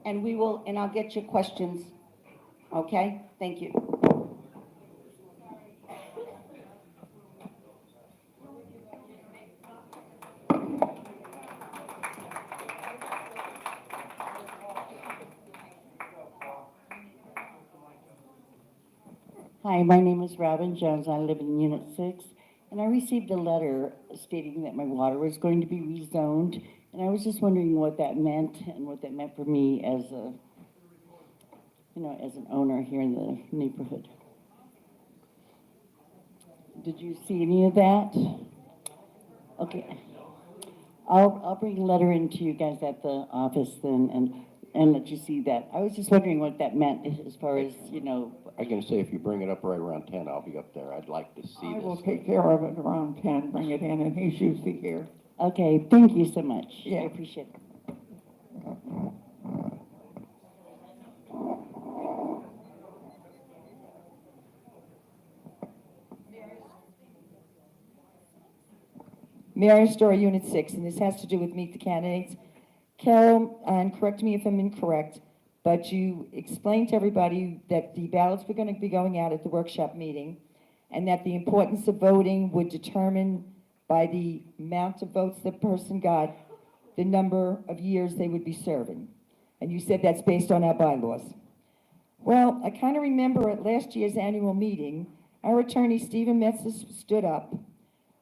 Speaker 2: And I'll get your questions, okay? Thank you.
Speaker 13: Hi, my name is Robin Jones. I live in Unit 6, and I received a letter stating that my water was going to be rezoned, and I was just wondering what that meant and what that meant for me as as an owner here in the neighborhood. Did you see any of that? Okay. I'll bring a letter into you guys at the office then and let you see that. I was just wondering what that meant as far as,
Speaker 3: I can say if you bring it up right around 10, I'll be up there. I'd like to see
Speaker 1: I
Speaker 3: this.
Speaker 1: will take care of it around 10, bring it in, and he's usually here.
Speaker 13: Okay, thank you so much.
Speaker 1: Yeah.
Speaker 13: I appreciate it.
Speaker 8: Mary Story, Unit 6, and this has to do with Meet the Candidates. Carol, and correct me if I'm incorrect, but you explained to everybody that the ballots were going to be going out at the workshop meeting, and that the importance of voting would determine by the amount of votes the person got, the number of years they would be serving. And you said that's based on our bylaws. Well, I kind of remember at last year's annual meeting, our attorney, Stephen Metzer, stood up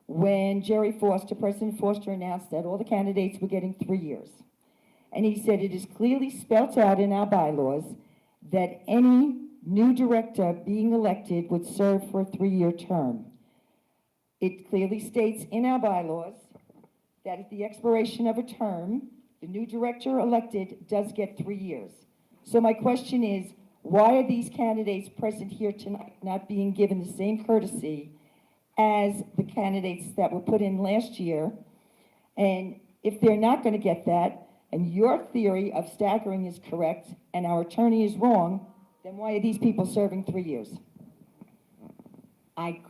Speaker 8: when President Foster announced that all the candidates were getting 3 years. And he said it is clearly spelt out in our bylaws that any new director being elected would serve for a 3-year term. It clearly states in our bylaws that at the expiration of a term, the new director elected does get 3 years. So my question is, why are these candidates present here tonight not being given the same courtesy as the candidates that were put in last year? And if they're not going to get that, and your theory of staggering is correct, and our attorney is wrong, then why are these people serving 3 years?
Speaker 5: I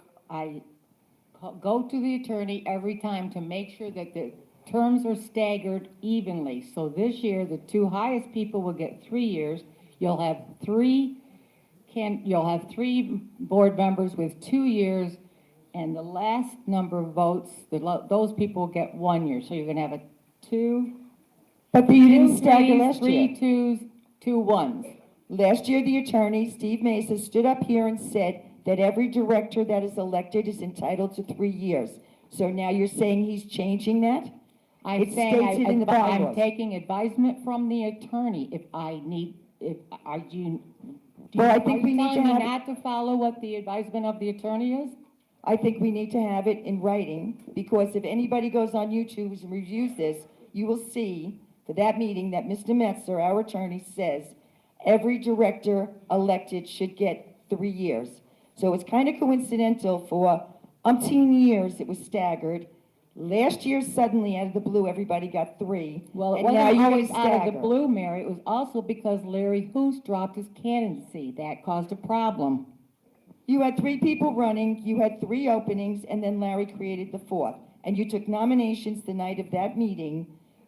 Speaker 5: go to the attorney every time to make sure that the terms are staggered evenly. So this year, the two highest people will get 3 years. You'll have 3 you'll have 3 board members with 2 years, and the last number of votes, those people get 1 year. So you're gonna have a 2,
Speaker 8: But you
Speaker 5: 2
Speaker 8: didn't stagger
Speaker 5: threes,
Speaker 8: last
Speaker 5: 3
Speaker 8: year.
Speaker 5: twos, 2 ones.
Speaker 8: Last year, the attorney, Steve Mesa, stood up here and said that every director that is elected is entitled to 3 years. So now you're saying he's changing that?
Speaker 5: I'm
Speaker 8: It
Speaker 5: saying
Speaker 8: states it in the
Speaker 5: I'm
Speaker 8: bylaws.
Speaker 5: taking advisement from the attorney if I need, if, are you,
Speaker 8: Well, I think we need to
Speaker 5: telling me
Speaker 8: have-
Speaker 5: not to follow what the advisement of the attorney is?
Speaker 8: I think we need to have it in writing, because if anybody goes on YouTube and reviews this, you will see for that meeting that Mr. Metzer, our attorney, says every director elected should get 3 years. So it's kind of coincidental for umpteen years it was staggered. Last year, suddenly, out of the blue, everybody got 3.
Speaker 5: Well, it
Speaker 8: and now
Speaker 5: wasn't
Speaker 8: you're gonna
Speaker 5: always out of the
Speaker 8: stagger.
Speaker 5: blue, Mary. It was also because Larry Hoos dropped his candidacy. That caused a problem.
Speaker 8: You had 3 people running, you had 3 openings, and then Larry created the 4th. And you took nominations the night of that meeting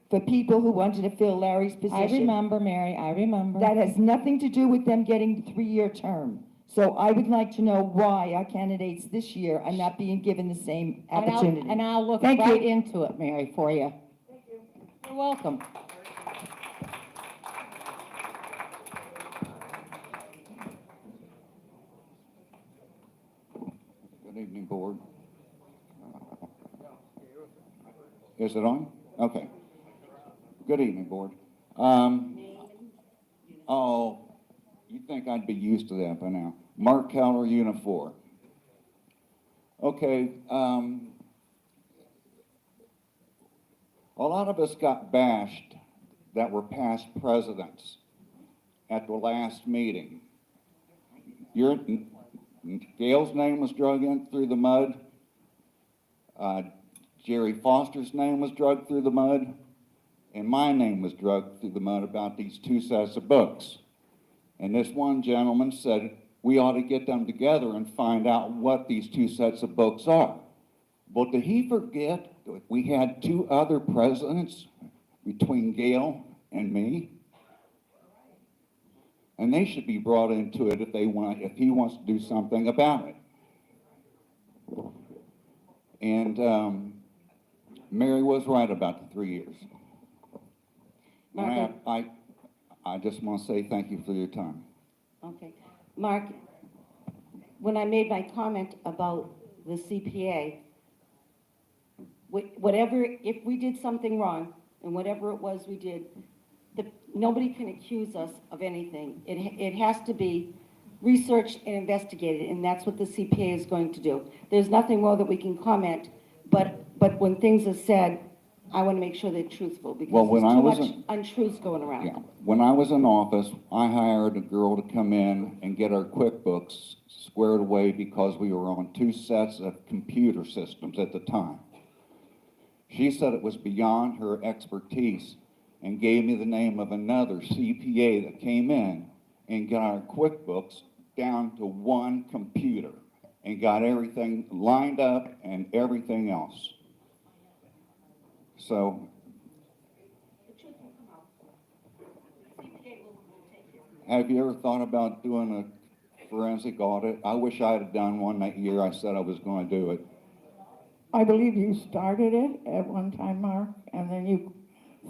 Speaker 8: for people who wanted to fill Larry's position.
Speaker 5: I remember, Mary, I remember.
Speaker 8: That has nothing to do with them getting the 3-year term. So I would like to know why our candidates this year are not being given the same opportunity.
Speaker 5: And I'll look
Speaker 8: Thank
Speaker 5: right
Speaker 8: you.
Speaker 5: into it, Mary, for you. You're welcome.
Speaker 14: Good evening, Board. Is it on? Okay. Good evening, Board. Oh, you'd think I'd be used to that by now. Mark Keller, Unit 4. Okay, a lot of us got bashed that were past presidents at the last meeting. Gail's name was dragged in through the mud. Jerry Foster's name was dragged through the mud. And my name was dragged through the mud about these 2 sets of books. And this one gentleman said, we ought to get them together and find out what these 2 sets of books are. But did he forget that we had 2 other presidents between Gail and me? And they should be brought into it if he wants to do something about it. And Mary was right about the 3 years. And I just want to say thank you for your time.
Speaker 2: Okay. Mark, when I made my comment about the CPA, whatever, if we did something wrong, and whatever it was we did, nobody can accuse us of anything. It has to be researched and investigated, and that's what the CPA is going to do. There's nothing more that we can comment, but when things are said, I want to make sure they're truthful, because
Speaker 14: Well,
Speaker 2: there's
Speaker 14: when I
Speaker 2: too
Speaker 14: was
Speaker 2: much
Speaker 14: in-
Speaker 2: untruths going around.
Speaker 14: Yeah. When I was in office, I hired a girl to come in and get our QuickBooks squared away because we were on 2 sets of computer systems at the time. She said it was beyond her expertise and gave me the name of another CPA that came in and got our QuickBooks down to 1 computer and got everything lined up and everything else. So, have you ever thought about doing a forensic audit? I wish I had done one that year I said I was going to do it.
Speaker 1: I believe you started it at one time, Mark, and then you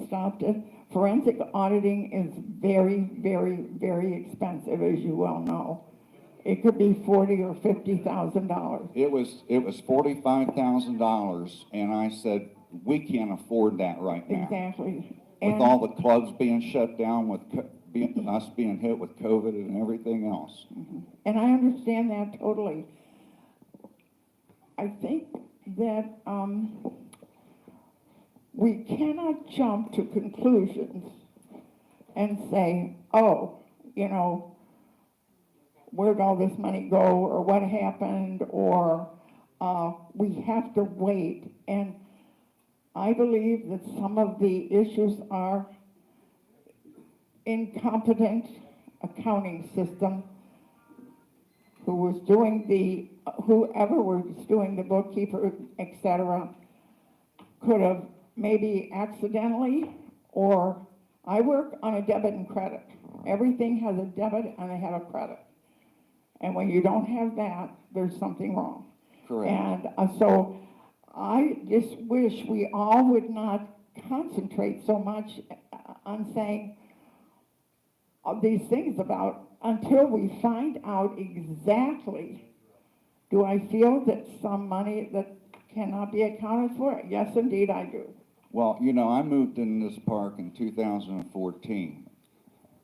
Speaker 1: stopped it. Forensic auditing is very, very, very expensive, as you well know. It could be $40,000 or $50,000.
Speaker 14: It was $45,000, and I said, we can't afford that right now.
Speaker 1: Exactly.
Speaker 14: With
Speaker 1: And-
Speaker 14: all the clubs being shut down, with us being hit with COVID and everything else.
Speaker 1: And I understand that totally. I think that we cannot jump to conclusions and say, oh, you know, where'd all this money go, or what happened, or we have to wait. And I believe that some of the issues are incompetent accounting system, whoever was doing the bookkeeper, et cetera, could have maybe accidentally, or I work on a debit and credit. Everything has a debit and I have a credit. And when you don't have that, there's something wrong.
Speaker 14: Correct.
Speaker 1: And so I just wish we all would not concentrate so much on saying these things about until we find out exactly, do I feel that some money that cannot be accounted for? Yes, indeed, I do.
Speaker 14: Well, I moved in this park in 2014,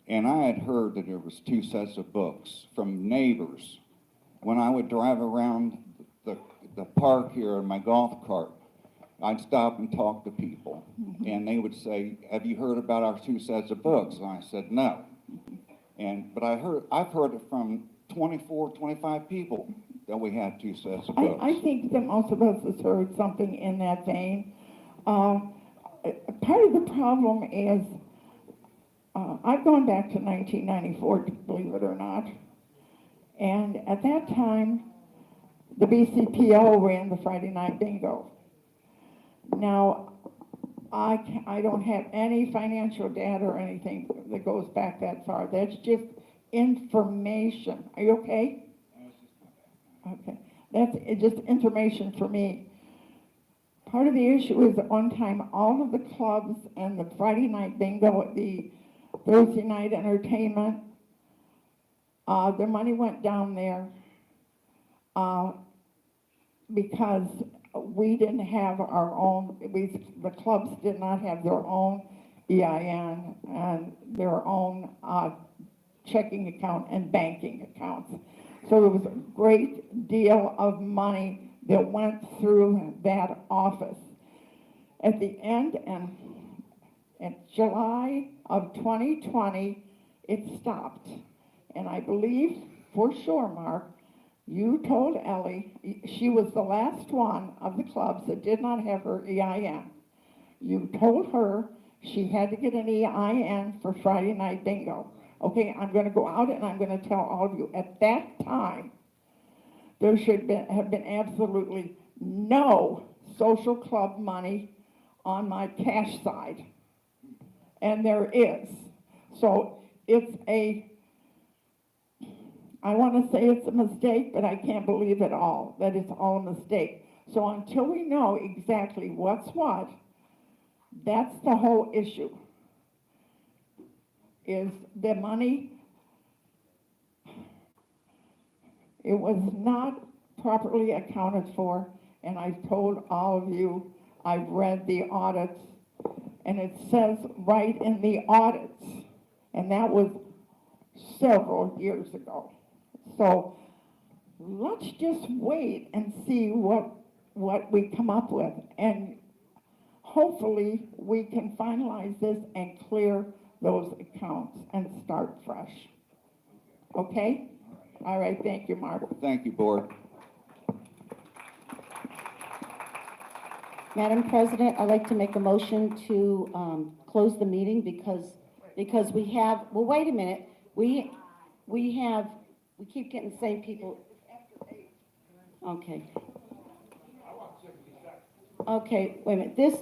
Speaker 14: and I had heard that there was 2 sets of books from neighbors. When I would drive around the park here in my golf cart, I'd stop and talk to people, and they would say, "Have you heard about our 2 sets of books?" And I said, "No." But I've heard it from 24, 25 people that we had 2 sets of books.
Speaker 1: I think that most of us has heard something in that vein. Part of the problem is, I've gone back to 1994, believe it or not, and at that time, the BCPO ran the Friday night bingo. Now, I don't have any financial data or anything that goes back that far. That's just information. Are you okay? Okay. That's just information for me. Part of the issue is at one time, all of the clubs and the Friday night bingo, the Thursday night entertainment, their money went down there because we didn't have our own, the clubs did not have their own EIN and their own checking account and banking accounts. So there was a great deal of money that went through that office. At the end, and in July of 2020, it stopped. And I believe, for sure, Mark, you told Ellie, she was the last one of the clubs that did not have her EIN. You told her she had to get an EIN for Friday night bingo. Okay, I'm going to go out and I'm going to tell all of you, at that time, there should have been absolutely no social club money on my cash side. And there is. So it's I want to say it's a mistake, but I can't believe it all, that it's all a mistake. So until we know exactly what's what, that's the whole issue. Is the money, it was not properly accounted for, and I've told all of you, I've read the audits, and it says right in the audits, and that was several years ago. So let's just wait and see what we come up with, and hopefully we can finalize this and clear those accounts and start fresh. Okay? All right, thank you, Mark.
Speaker 14: Thank you, Board.
Speaker 2: Madam President, I'd like to make a motion to close the meeting because we have, well, wait a minute. We keep getting the same people. Okay. Okay, wait a minute. This.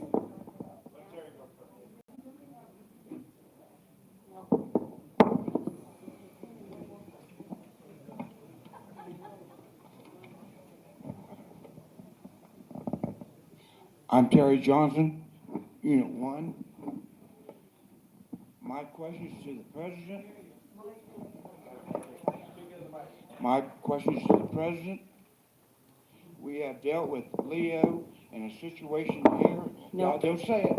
Speaker 15: I'm Terry Johnson, Unit 1. My question is to the President. My question is to the President. We have dealt with Leo in a situation here.
Speaker 2: No.
Speaker 15: Don't say it.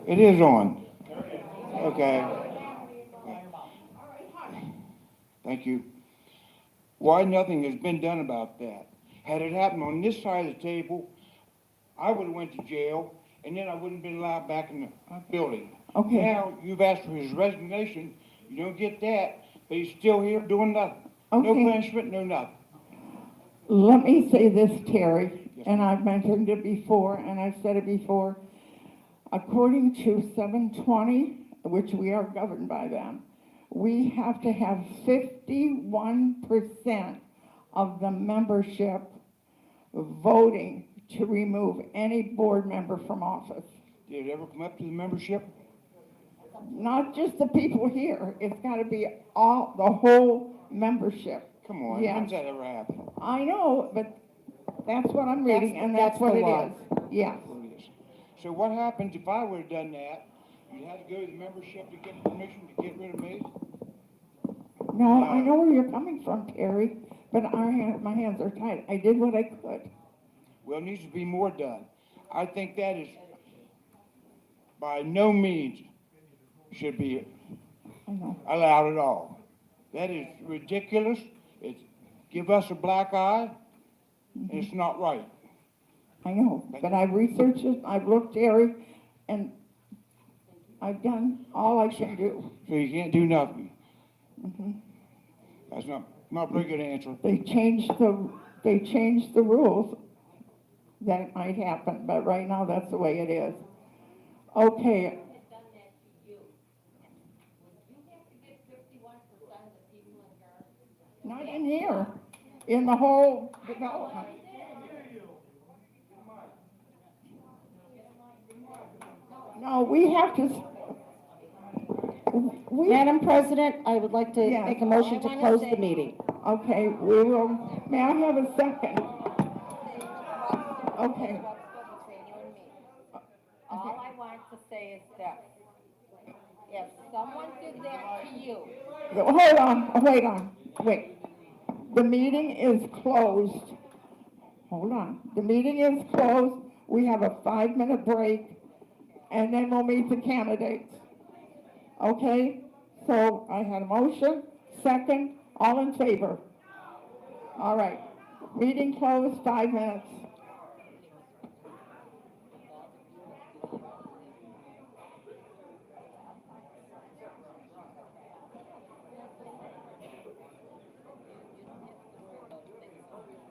Speaker 15: It is on. Okay. Thank you. Why nothing has been done about that? Had it happened on this side of the table, I would have went to jail, and then I wouldn't have been allowed back in the building.
Speaker 1: Okay.
Speaker 15: Now, you've asked for his resignation, you don't get that, but he's still here doing nothing. No
Speaker 1: Okay.
Speaker 15: punishment, no nothing.
Speaker 1: Let me say this, Terry, and I've mentioned it before, and I've said it before. According to 720, which we are governed by them, we have to have 51% of the membership voting to remove any board member from office.
Speaker 15: Did it ever come up to the membership?
Speaker 1: Not just the people here, it's gotta be all, the whole membership.
Speaker 15: Come on,
Speaker 1: Yes.
Speaker 15: when's that ever happened?
Speaker 1: I know, but that's what I'm reading, and
Speaker 2: that's
Speaker 1: that's what
Speaker 2: the
Speaker 1: it
Speaker 2: law.
Speaker 1: is. Yes.
Speaker 15: So what happens if I would've done that? You'd have to go to the membership to get permission to get rid of me?
Speaker 1: No, I know where you're coming from, Terry, but my hands are tied. I did what I could.
Speaker 15: Well, it needs to be more done. I think that is by no means should be
Speaker 1: I know.
Speaker 15: allowed at all. That is ridiculous. It's give us a black eye, and it's not right.
Speaker 1: I know, but I've researched it, I've looked, Terry, and I've done all I can do.
Speaker 15: So you can't do nothing.
Speaker 1: Mhm.
Speaker 15: That's not a very good answer.
Speaker 1: They changed the rules that it might happen, but right now that's the way it is. Okay. Not in here, in the whole development. No, we have to,
Speaker 2: Madam President, I would like to
Speaker 1: Yes.
Speaker 2: make a motion to close the meeting.
Speaker 1: okay, we will, may I have a second? Okay.
Speaker 10: All I want to say is this. If someone did that to you,
Speaker 1: Hold on, wait. The meeting is closed. Hold on. The meeting is closed. We have a 5-minute break, and then we'll meet the candidates. Okay? So I had a motion, second, all in favor? All right. Meeting closed, 5 minutes.